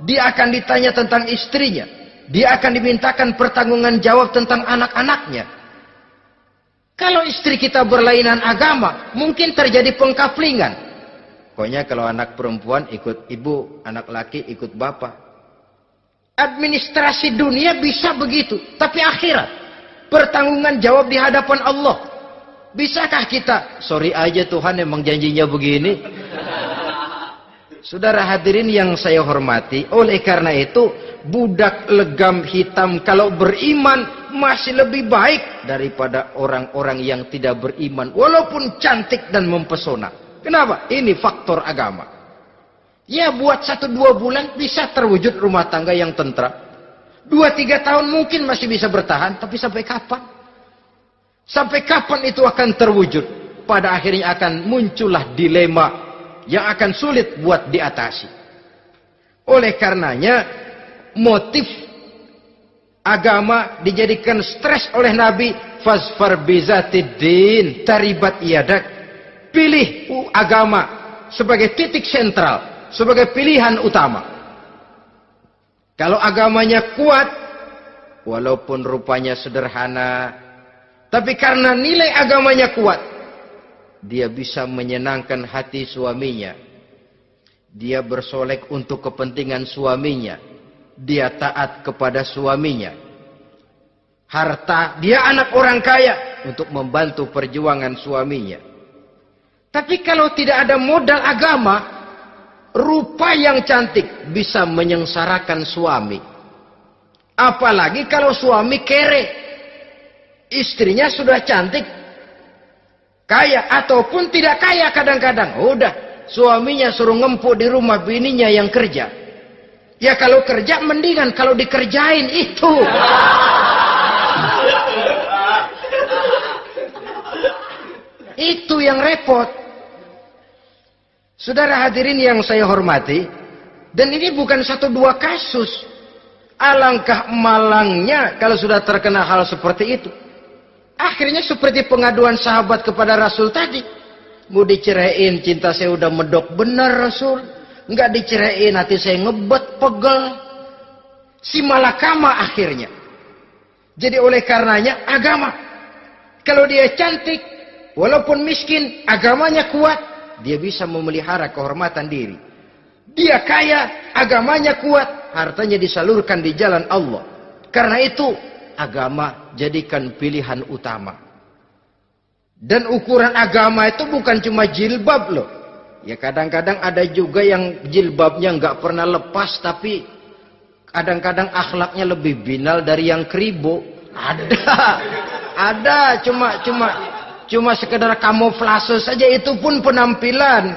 Dia akan ditanya tentang istrinya. Dia akan dimintakan pertanggungan jawab tentang anak-anaknya. Kalau istri kita berlainan agama, mungkin terjadi pengkaplingan. Pokoknya kalau anak perempuan ikut ibu, anak laki ikut bapak. Administrasi dunia bisa begitu. Tapi akhirat, pertanggungan jawab di hadapan Allah. Bisakah kita? Sorry aja Tuhan emang janjinya begini. Saudara hadirin yang saya hormati, oleh karena itu budak legam hitam kalau beriman masih lebih baik daripada orang-orang yang tidak beriman walaupun cantik dan mempesona. Kenapa? Ini faktor agama. Ya buat 1-2 bulan bisa terwujud rumah tangga yang tentram. 2-3 tahun mungkin masih bisa bertahan, tapi sampai kapan? Sampai kapan itu akan terwujud? Pada akhirnya akan muncullah dilema yang akan sulit buat diatasi. Oleh karenanya, motif agama dijadikan stres oleh Nabi. Fasfar bizatiddin taribat yadak. Pilih agama sebagai titik sentral, sebagai pilihan utama. Kalau agamanya kuat, walaupun rupanya sederhana, tapi karena nilai agamanya kuat, dia bisa menyenangkan hati suaminya. Dia bersolek untuk kepentingan suaminya. Dia taat kepada suaminya. Harta, dia anak orang kaya untuk membantu perjuangan suaminya. Tapi kalau tidak ada modal agama, rupa yang cantik bisa menyengsarakan suami. Apalagi kalau suami kere. Istrinya sudah cantik, kaya ataupun tidak kaya kadang-kadang. Udah, suaminya suruh ngempuk di rumah, bininya yang kerja. Ya kalau kerja mendingan kalau dikerjain itu. Itu yang repot. Saudara hadirin yang saya hormati, dan ini bukan 1-2 kasus. Alangkah malangnya kalau sudah terkena hal seperti itu. Akhirnya seperti pengaduan sahabat kepada Rasul tadi. Mau diceraiin, cinta saya udah medok benar Rasul. Enggak diceraiin, hati saya ngebet, pegel. Si malakama akhirnya. Jadi oleh karenanya agama. Kalau dia cantik, walaupun miskin, agamanya kuat, dia bisa memelihara kehormatan diri. Dia kaya, agamanya kuat, hartanya disalurkan di jalan Allah. Karena itu, agama jadikan pilihan utama. Dan ukuran agama itu bukan cuma jilbab loh. Ya kadang-kadang ada juga yang jilbabnya nggak pernah lepas, tapi kadang-kadang akhlaknya lebih binal dari yang kribo. Ada cuma sekedar kamuflase saja, itu pun penampilan,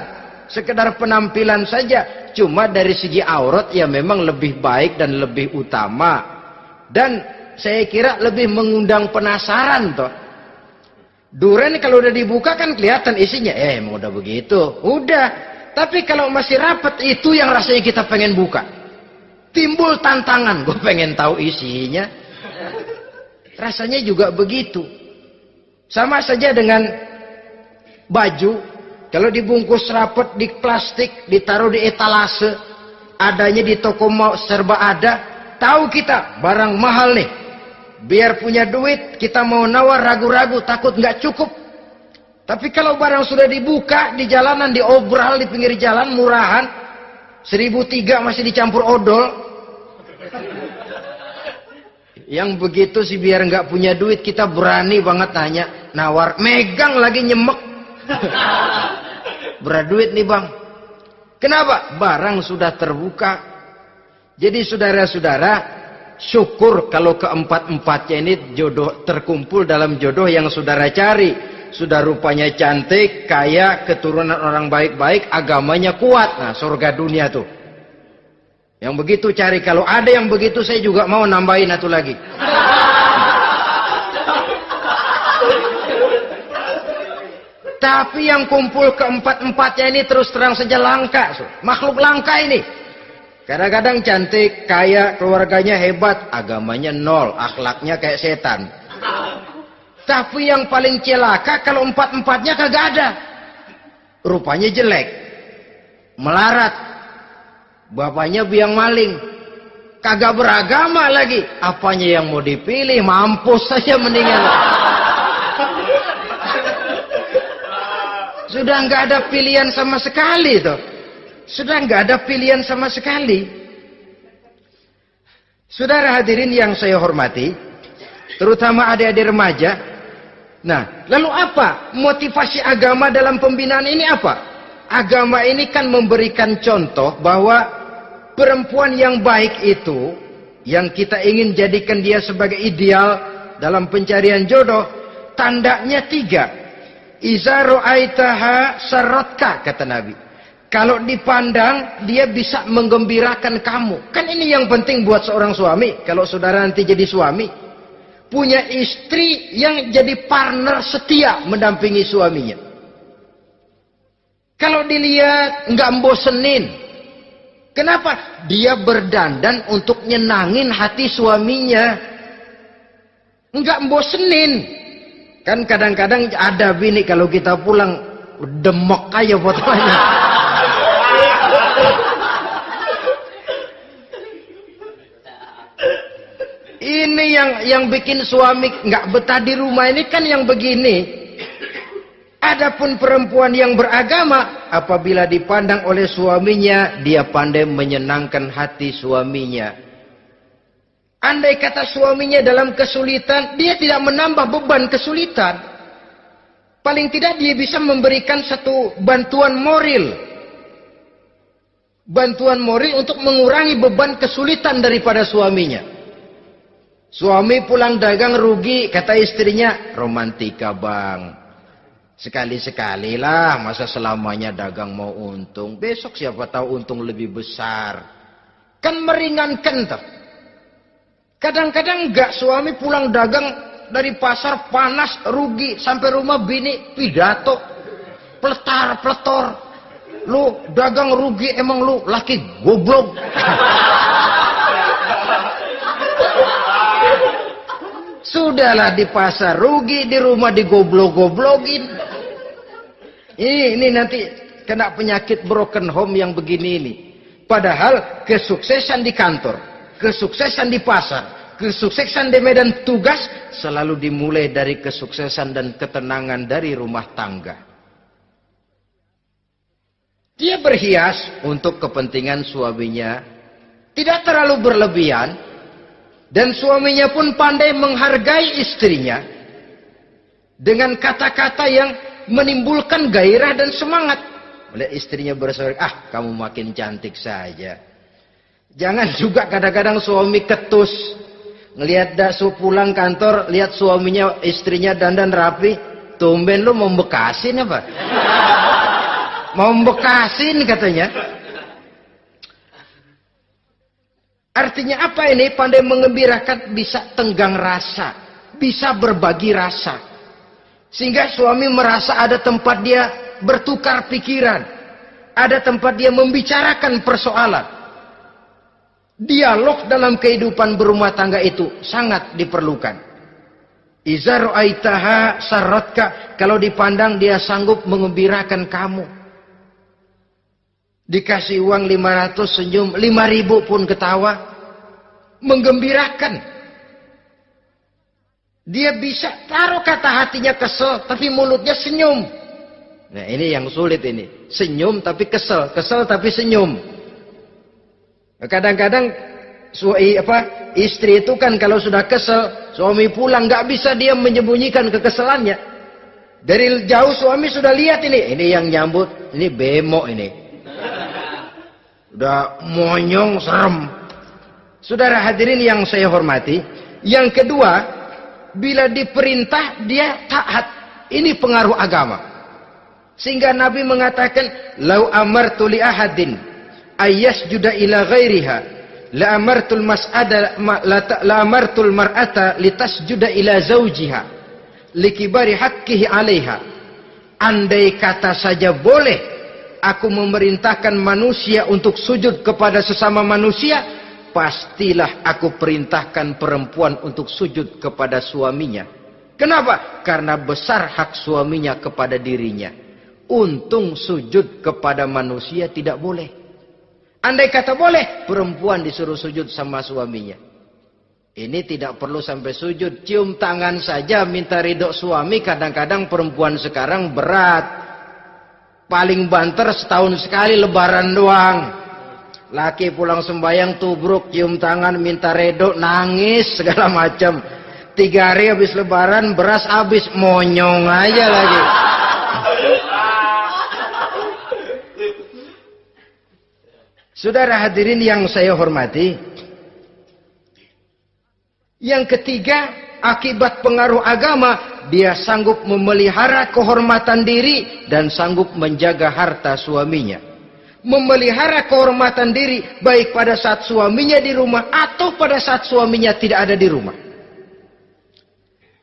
sekedar penampilan saja. Cuma dari segi aurat ya memang lebih baik dan lebih utama, dan saya kira lebih mengundang penasaran toh. Duren kalau udah dibuka kan kelihatan isinya, emang udah begitu, udah. Tapi kalau masih rapat, itu yang rasanya kita pengen buka. Timbul tantangan, gue pengen tahu isinya. Rasanya juga begitu. Sama saja dengan baju, kalau dibungkus rapat di plastik, ditaruh di etalase, adanya di toko mau serba ada, tahu kita barang mahal nih. Biar punya duit, kita mau nawar ragu-ragu, takut nggak cukup. Tapi kalau barang sudah dibuka di jalanan, diobral di pinggir jalan, murahan, 1.003 masih dicampur odol. Yang begitu sih biar nggak punya duit, kita berani banget tanya, nawar, megang lagi nyemek. Berat duit nih bang. Kenapa? Barang sudah terbuka. Jadi saudara-saudara, syukur kalau keempat-empatnya ini jodoh terkumpul dalam jodoh yang saudara cari. Sudah rupanya cantik, kaya, keturunan orang baik-baik, agamanya kuat. Nah, surga dunia tuh. Yang begitu cari. Kalau ada yang begitu, saya juga mau nambahin satu lagi. Tapi yang kumpul keempat-empatnya ini terus terang saja langka. Makhluk langka ini. Kadang-kadang cantik, kaya, keluarganya hebat, agamanya nol, akhlaknya kayak setan. Tapi yang paling celaka kalau empat-empatnya kagak ada. Rupanya jelek, melarat, bapaknya biang maling, kagak beragama lagi. Apanya yang mau dipilih? Mampus saja mendingan. Sudah nggak ada pilihan sama sekali tuh. Sudah nggak ada pilihan sama sekali. Saudara hadirin yang saya hormati, terutama adik-adik remaja. Nah, lalu apa motivasi agama dalam pembinaan ini apa? Agama ini kan memberikan contoh bahwa perempuan yang baik itu, yang kita ingin jadikan dia sebagai ideal dalam pencarian jodoh, tandanya 3. Iza ra'aitaha sarratka, kata Nabi. Kalau dipandang, dia bisa menggembirakan kamu. Kan ini yang penting buat seorang suami. Kalau saudara nanti jadi suami, punya istri yang jadi partner setia mendampingi suaminya. Kalau dilihat, nggak bosenin. Kenapa? Dia berdandan untuk nyenangin hati suaminya. Nggak bosenin. Kan kadang-kadang ada bini kalau kita pulang, demek aja fotonya. Ini yang bikin suami nggak betah di rumah ini kan yang begini. Adapun perempuan yang beragama, apabila dipandang oleh suaminya, dia pandai menyenangkan hati suaminya. Andai kata suaminya dalam kesulitan, dia tidak menambah beban kesulitan. Paling tidak dia bisa memberikan satu bantuan moral. Bantuan moral untuk mengurangi beban kesulitan daripada suaminya. Suami pulang dagang rugi, kata istrinya, romantika bang. Sekali-sekali lah, masa selamanya dagang mau untung. Besok siapa tahu untung lebih besar. Kan meringankan tuh. Kadang-kadang enggak, suami pulang dagang dari pasar panas, rugi. Sampai rumah bini pidato. Pletar-pletor. Lu dagang rugi, emang lu laki goblok. Sudahlah di pasar rugi, di rumah digoblok-goblokin. Ini nanti kena penyakit broken home yang begini ini. Padahal kesuksesan di kantor, kesuksesan di pasar, kesuksesan di medan tugas selalu dimulai dari kesuksesan dan ketenangan dari rumah tangga. Dia berhias untuk kepentingan suaminya, tidak terlalu berlebihan. Dan suaminya pun pandai menghargai istrinya dengan kata-kata yang menimbulkan gairah dan semangat. Oleh istrinya bersorak, kamu makin cantik saja. Jangan juga kadang-kadang suami ketus. Ngelihat daksu pulang kantor, lihat suaminya, istrinya dandan rapi. Tumben lu mau bekasin apa? Mau bekasin katanya. Artinya apa ini? Pandai mengembirakan, bisa tenggang rasa, bisa berbagi rasa. Sehingga suami merasa ada tempat dia bertukar pikiran, ada tempat dia membicarakan persoalan. Dialog dalam kehidupan berumah tangga itu sangat diperlukan. Iza ra'aitaha sarratka, kalau dipandang dia sanggup mengembirakan kamu. Dikasih uang 500 senyum, 5.000 pun ketawa. Menggembirakan. Dia bisa taruh kata hatinya kesel, tapi mulutnya senyum. Nah ini yang sulit ini. Senyum tapi kesel, kesel tapi senyum. Kadang-kadang istri itu kan kalau sudah kesel, suami pulang nggak bisa dia menyembunyikan kekesalannya. Dari jauh suami sudah lihat ini yang nyambut, ini bemo ini. Udah monyong, serem. Saudara hadirin yang saya hormati, yang kedua, bila diperintah dia taat. Ini pengaruh agama. Sehingga Nabi mengatakan, "Lau amartu li ahadin ayyasjuda ila ghairiha, la amartul mas'ada la amartul mar'ata litasjuda ila zawjiha likibari haqqihi 'alaiha." Andai kata saja boleh aku memerintahkan manusia untuk sujud kepada sesama manusia, pastilah aku perintahkan perempuan untuk sujud kepada suaminya. Kenapa? Karena besar hak suaminya kepada dirinya. Untung sujud kepada manusia tidak boleh. Andai kata boleh, perempuan disuruh sujud sama suaminya. Ini tidak perlu sampai sujud, cium tangan saja minta ridho suami. Kadang-kadang perempuan sekarang berat. Paling banter setahun sekali lebaran doang. Laki pulang sembahyang tubruk, cium tangan, minta redo, nangis segala macam. 3 hari habis lebaran, beras habis, monyong aja lagi. Saudara hadirin yang saya hormati, yang ketiga, akibat pengaruh agama, dia sanggup memelihara kehormatan diri dan sanggup menjaga harta suaminya. memelihara kehormatan diri baik pada saat suaminya di rumah atau pada saat suaminya tidak ada di rumah.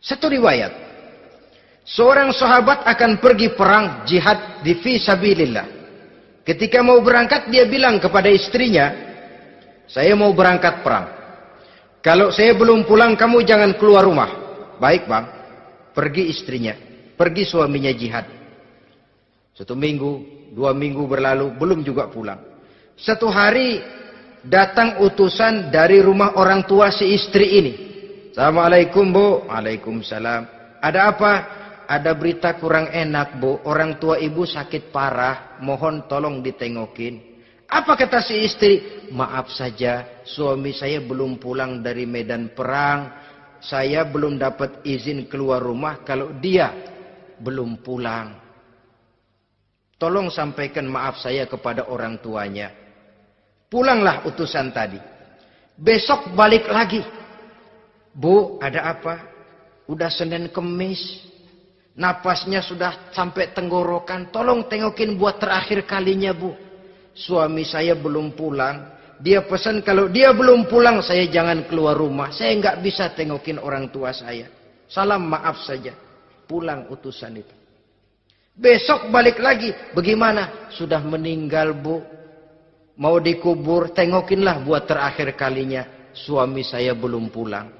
Satu riwayat, seorang sahabat akan pergi perang jihad di fi sabilillah. Ketika mau berangkat dia bilang kepada istrinya, saya mau berangkat perang. Kalau saya belum pulang kamu jangan keluar rumah. Baik bang. Pergi istrinya, pergi suaminya jihad. 1 minggu, 2 minggu berlalu, belum juga pulang. Satu hari datang utusan dari rumah orang tua si istri ini. Assalamualaikum bu. Waalaikumsalam. Ada apa? Ada berita kurang enak bu. Orang tua ibu sakit parah. Mohon tolong ditengokin. Apa kata si istri? Maaf saja, suami saya belum pulang dari medan perang. Saya belum dapat izin keluar rumah kalau dia belum pulang. Tolong sampaikan maaf saya kepada orang tuanya. Pulanglah utusan tadi. Besok balik lagi. Bu, ada apa? Udah Senin Kemis. Napasnya sudah sampai tenggorokan. Tolong tengokin buat terakhir kalinya bu. Suami saya belum pulang. Dia pesan kalau dia belum pulang saya jangan keluar rumah. Saya nggak bisa tengokin orang tua saya. Salam maaf saja. Pulang utusan itu. Besok balik lagi. Bagaimana? Sudah meninggal bu. Mau dikubur. Tengokinlah buat terakhir kalinya. Suami saya belum pulang.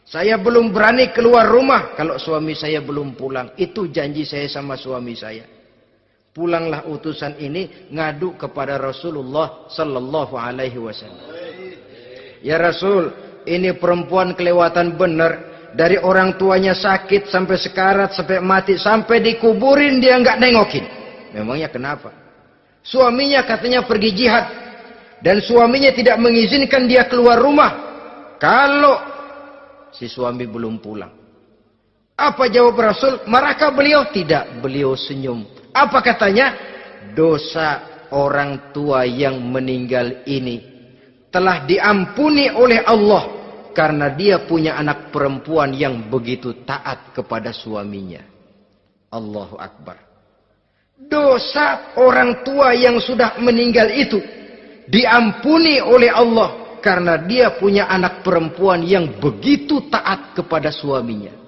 Saya belum berani keluar rumah kalau suami saya belum pulang. Itu janji saya sama suami saya. Pulanglah utusan ini ngadu kepada Rasulullah sallallahu alaihi wasallam. Ya Rasul, ini perempuan kelewatan benar. Dari orang tuanya sakit sampai sekarat, sampai mati, sampai dikuburin dia nggak nengokin. Memangnya kenapa? Suaminya katanya pergi jihad. Dan suaminya tidak mengizinkan dia keluar rumah. Kalau si suami belum pulang. Apa jawab Rasul? Marahkah beliau? Tidak, beliau senyum. Apa katanya? Dosa orang tua yang meninggal ini telah diampuni oleh Allah karena dia punya anak perempuan yang begitu taat kepada suaminya. Allahu Akbar. Dosa orang tua yang sudah meninggal itu diampuni oleh Allah karena dia punya anak perempuan yang begitu taat kepada suaminya.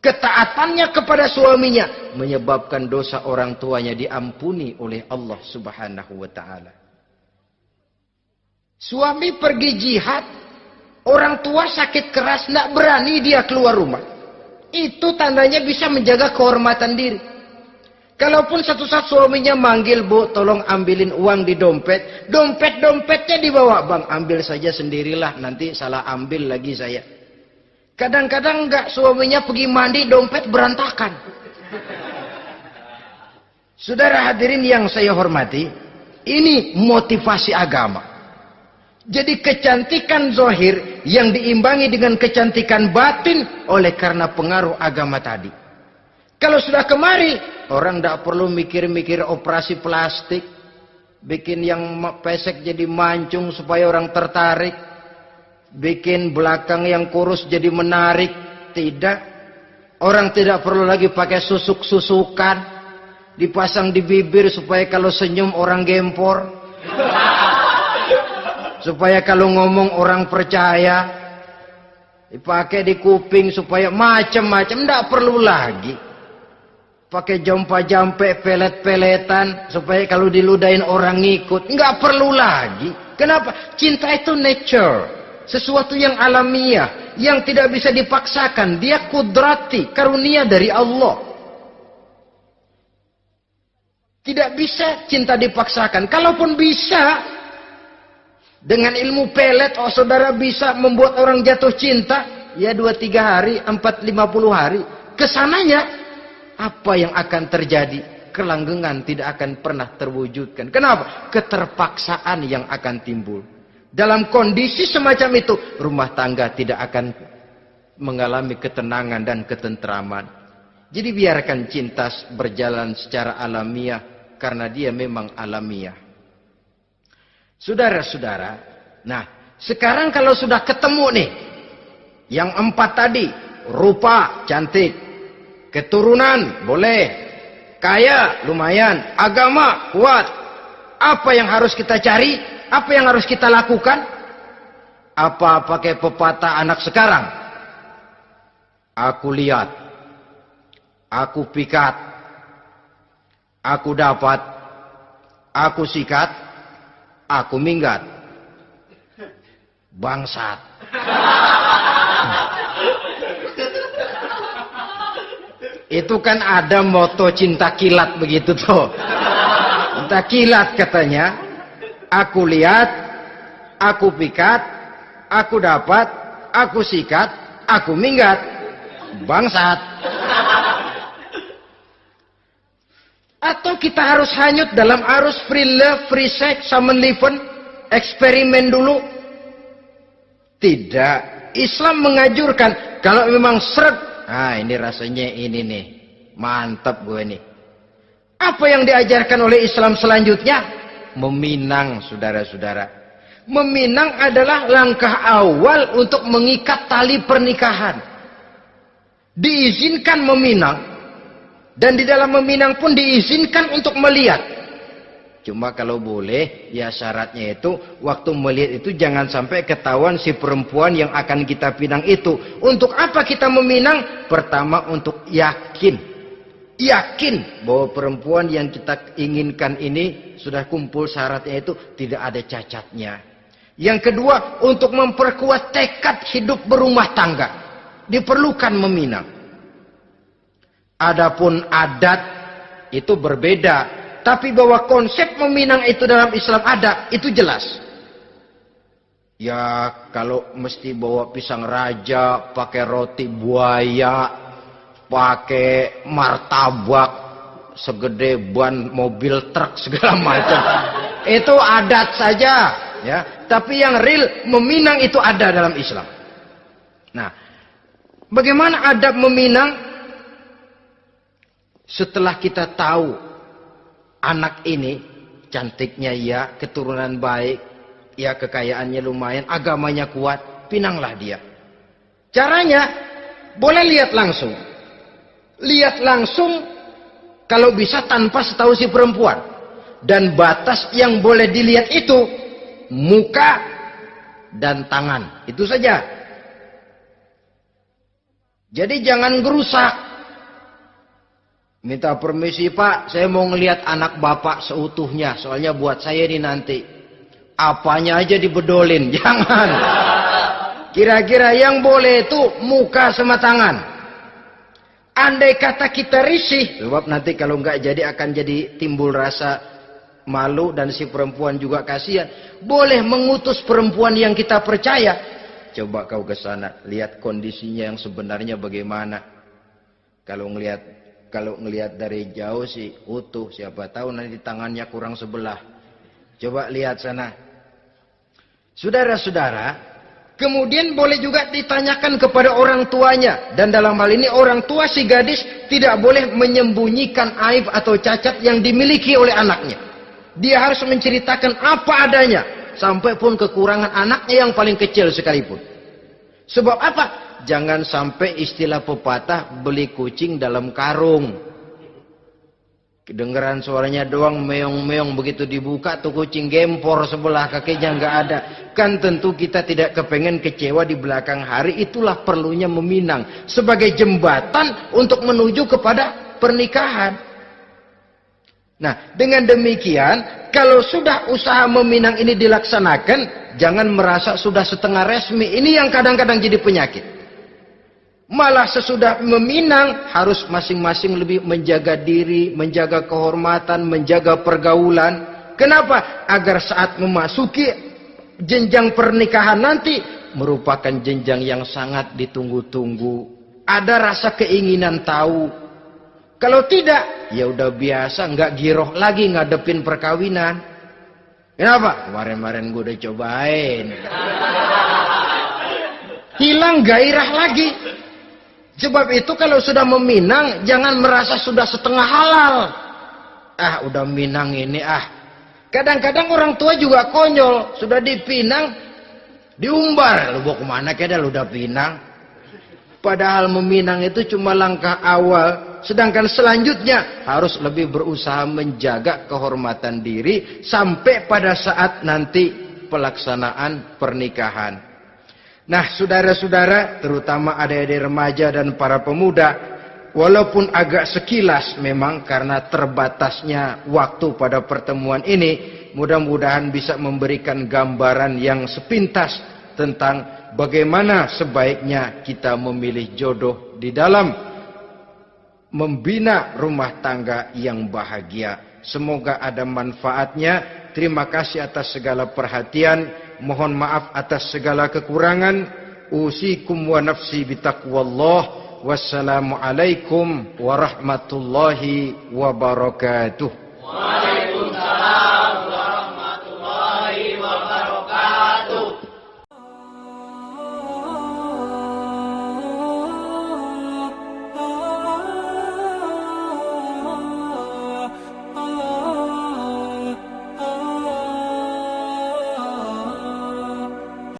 Ketaatannya kepada suaminya menyebabkan dosa orang tuanya diampuni oleh Allah Subhanahu wa taala. Suami pergi jihad, orang tua sakit keras, tidak berani dia keluar rumah. Itu tandanya bisa menjaga kehormatan diri. Kalaupun satu saat suaminya manggil, bu, tolong ambilin uang di dompet. Dompetnya dibawa, bang, ambil saja sendirilah, nanti salah ambil lagi saya. Kadang-kadang enggak, suaminya pergi mandi, dompet berantakan. Saudara hadirin yang saya hormati, ini motivasi agama. Jadi kecantikan zahir yang diimbangi dengan kecantikan batin oleh karena pengaruh agama tadi. Kalau sudah kemari, orang tidak perlu mikir-mikir operasi plastik, bikin yang pesek jadi mancung supaya orang tertarik. Bikin belakang yang kurus jadi menarik. Tidak. Orang tidak perlu lagi pakai susuk-susukan. Dipasang di bibir supaya kalau senyum orang gempor. Supaya kalau ngomong orang percaya. Dipakai di kuping supaya macam-macam. Tidak perlu lagi. Pakai jompa-jampe, pelet-peletan. Supaya kalau diludahin orang ngikut. Nggak perlu lagi. Kenapa? Cinta itu nature. Sesuatu yang alamiah, yang tidak bisa dipaksakan. Dia kudrati, karunia dari Allah. Tidak bisa cinta dipaksakan. Kalaupun bisa, dengan ilmu pelet, oh saudara bisa membuat orang jatuh cinta. Ya 2-3 hari, 4-50 hari. Kesananya, apa yang akan terjadi? Kelanggengan tidak akan pernah terwujudkan. Kenapa? Keterpaksaan yang akan timbul. Dalam kondisi semacam itu, rumah tangga tidak akan mengalami ketenangan dan ketentraman. Jadi biarkan cinta berjalan secara alamiah, karena dia memang alamiah. Saudara-saudara, nah sekarang kalau sudah ketemu nih, yang 4 tadi, rupa cantik, keturunan boleh, kaya lumayan, agama kuat, Apa yang harus kita cari? Apa yang harus kita lakukan? Apa pakai pepatah anak sekarang? Aku lihat, aku pikat, aku dapat, aku sikat, aku minggat. Bangsat. Itu kan ada moto cinta kilat begitu tuh. Cinta kilat katanya. Aku lihat, aku pikat, aku dapat, aku sikat, aku minggat. Bangsat. Atau kita harus hanyut dalam arus free love, free sex, samenleving, eksperimen dulu? Tidak. Islam mengajurkan kalau memang seret. Nah, ini rasanya ini nih. Mantap gue nih. Apa yang diajarkan oleh Islam selanjutnya? Meminang, saudara-saudara. Meminang adalah langkah awal untuk mengikat tali pernikahan. Diizinkan meminang. Dan di dalam meminang pun diizinkan untuk melihat. Cuma kalau boleh, ya syaratnya itu, waktu melihat itu jangan sampai ketahuan si perempuan yang akan kita pinang itu. Untuk apa kita meminang? Pertama, untuk yakin. Yakin bahwa perempuan yang kita inginkan ini sudah kumpul syaratnya itu, tidak ada cacatnya. Yang kedua, untuk memperkuat tekad hidup berumah tangga. Diperlukan meminang. Adapun adat itu berbeda. Tapi bahwa konsep meminang itu dalam Islam ada, itu jelas. Ya kalau mesti bawa pisang raja, pakai roti buaya, pakai martabak segede ban mobil truk segala macam. Itu adat saja, ya. Tapi yang real meminang itu ada dalam Islam. Nah, bagaimana adab meminang? Setelah kita tahu anak ini cantiknya ya, keturunan baik, ya kekayaannya lumayan, agamanya kuat, pinanglah dia. Caranya boleh lihat langsung. Lihat langsung kalau bisa tanpa setahu si perempuan. Dan batas yang boleh dilihat itu muka dan tangan. Itu saja. Jadi jangan gerusak. Minta permisi Pak, saya mau ngelihat anak bapak seutuhnya. Soalnya buat saya ini nanti. Apanya aja dibedolin, jangan. Kira-kira yang boleh itu muka sama tangan. Andai kata kita risih, sebab nanti kalau nggak jadi akan jadi timbul rasa malu dan si perempuan juga kasihan. Boleh mengutus perempuan yang kita percaya. Coba kau ke sana, lihat kondisinya yang sebenarnya bagaimana. Kalau ngelihat dari jauh sih utuh, siapa tahu nanti tangannya kurang sebelah. Coba lihat sana. Saudara-saudara, kemudian boleh juga ditanyakan kepada orang tuanya. Dan dalam hal ini orang tua si gadis tidak boleh menyembunyikan aib atau cacat yang dimiliki oleh anaknya. Dia harus menceritakan apa adanya. Sampai pun kekurangan anaknya yang paling kecil sekalipun. Sebab apa? Jangan sampai istilah pepatah beli kucing dalam karung. Kedengeran suaranya doang meong-meong, begitu dibuka tuh kucing gempor sebelah kakinya nggak ada. Kan tentu kita tidak kepengen kecewa di belakang hari. Itulah perlunya meminang sebagai jembatan untuk menuju kepada pernikahan. Nah, dengan demikian kalau sudah usaha meminang ini dilaksanakan, jangan merasa sudah setengah resmi. Ini yang kadang-kadang jadi penyakit. Malah sesudah meminang harus masing-masing lebih menjaga diri, menjaga kehormatan, menjaga pergaulan. Kenapa? Agar saat memasuki jenjang pernikahan nanti merupakan jenjang yang sangat ditunggu-tunggu. Ada rasa keinginan tahu. Kalau tidak, ya udah biasa, nggak giroh lagi ngadepin perkawinan. Kenapa? Kemarin-kemarin gue udah cobain. Hilang gairah lagi. Sebab itu kalau sudah meminang, jangan merasa sudah setengah halal. Ah, udah minang ini ah. Kadang-kadang orang tua juga konyol. Sudah dipinang, diumbar. Lu mau kemana keda lu udah pinang? Padahal meminang itu cuma langkah awal Sedangkan selanjutnya harus lebih berusaha menjaga kehormatan diri sampai pada saat nanti pelaksanaan pernikahan. Nah, saudara-saudara, terutama adik-adik remaja dan para pemuda, walaupun agak sekilas memang karena terbatasnya waktu pada pertemuan ini, mudah-mudahan bisa memberikan gambaran yang sepintas tentang bagaimana sebaiknya kita memilih jodoh di dalam membina rumah tangga yang bahagia. Semoga ada manfaatnya. Terima kasih atas segala perhatian. Mohon maaf atas segala kekurangan. Usikum wa nafsi bitaqwallah. Wassalamualaikum warahmatullahi wabarakatuh.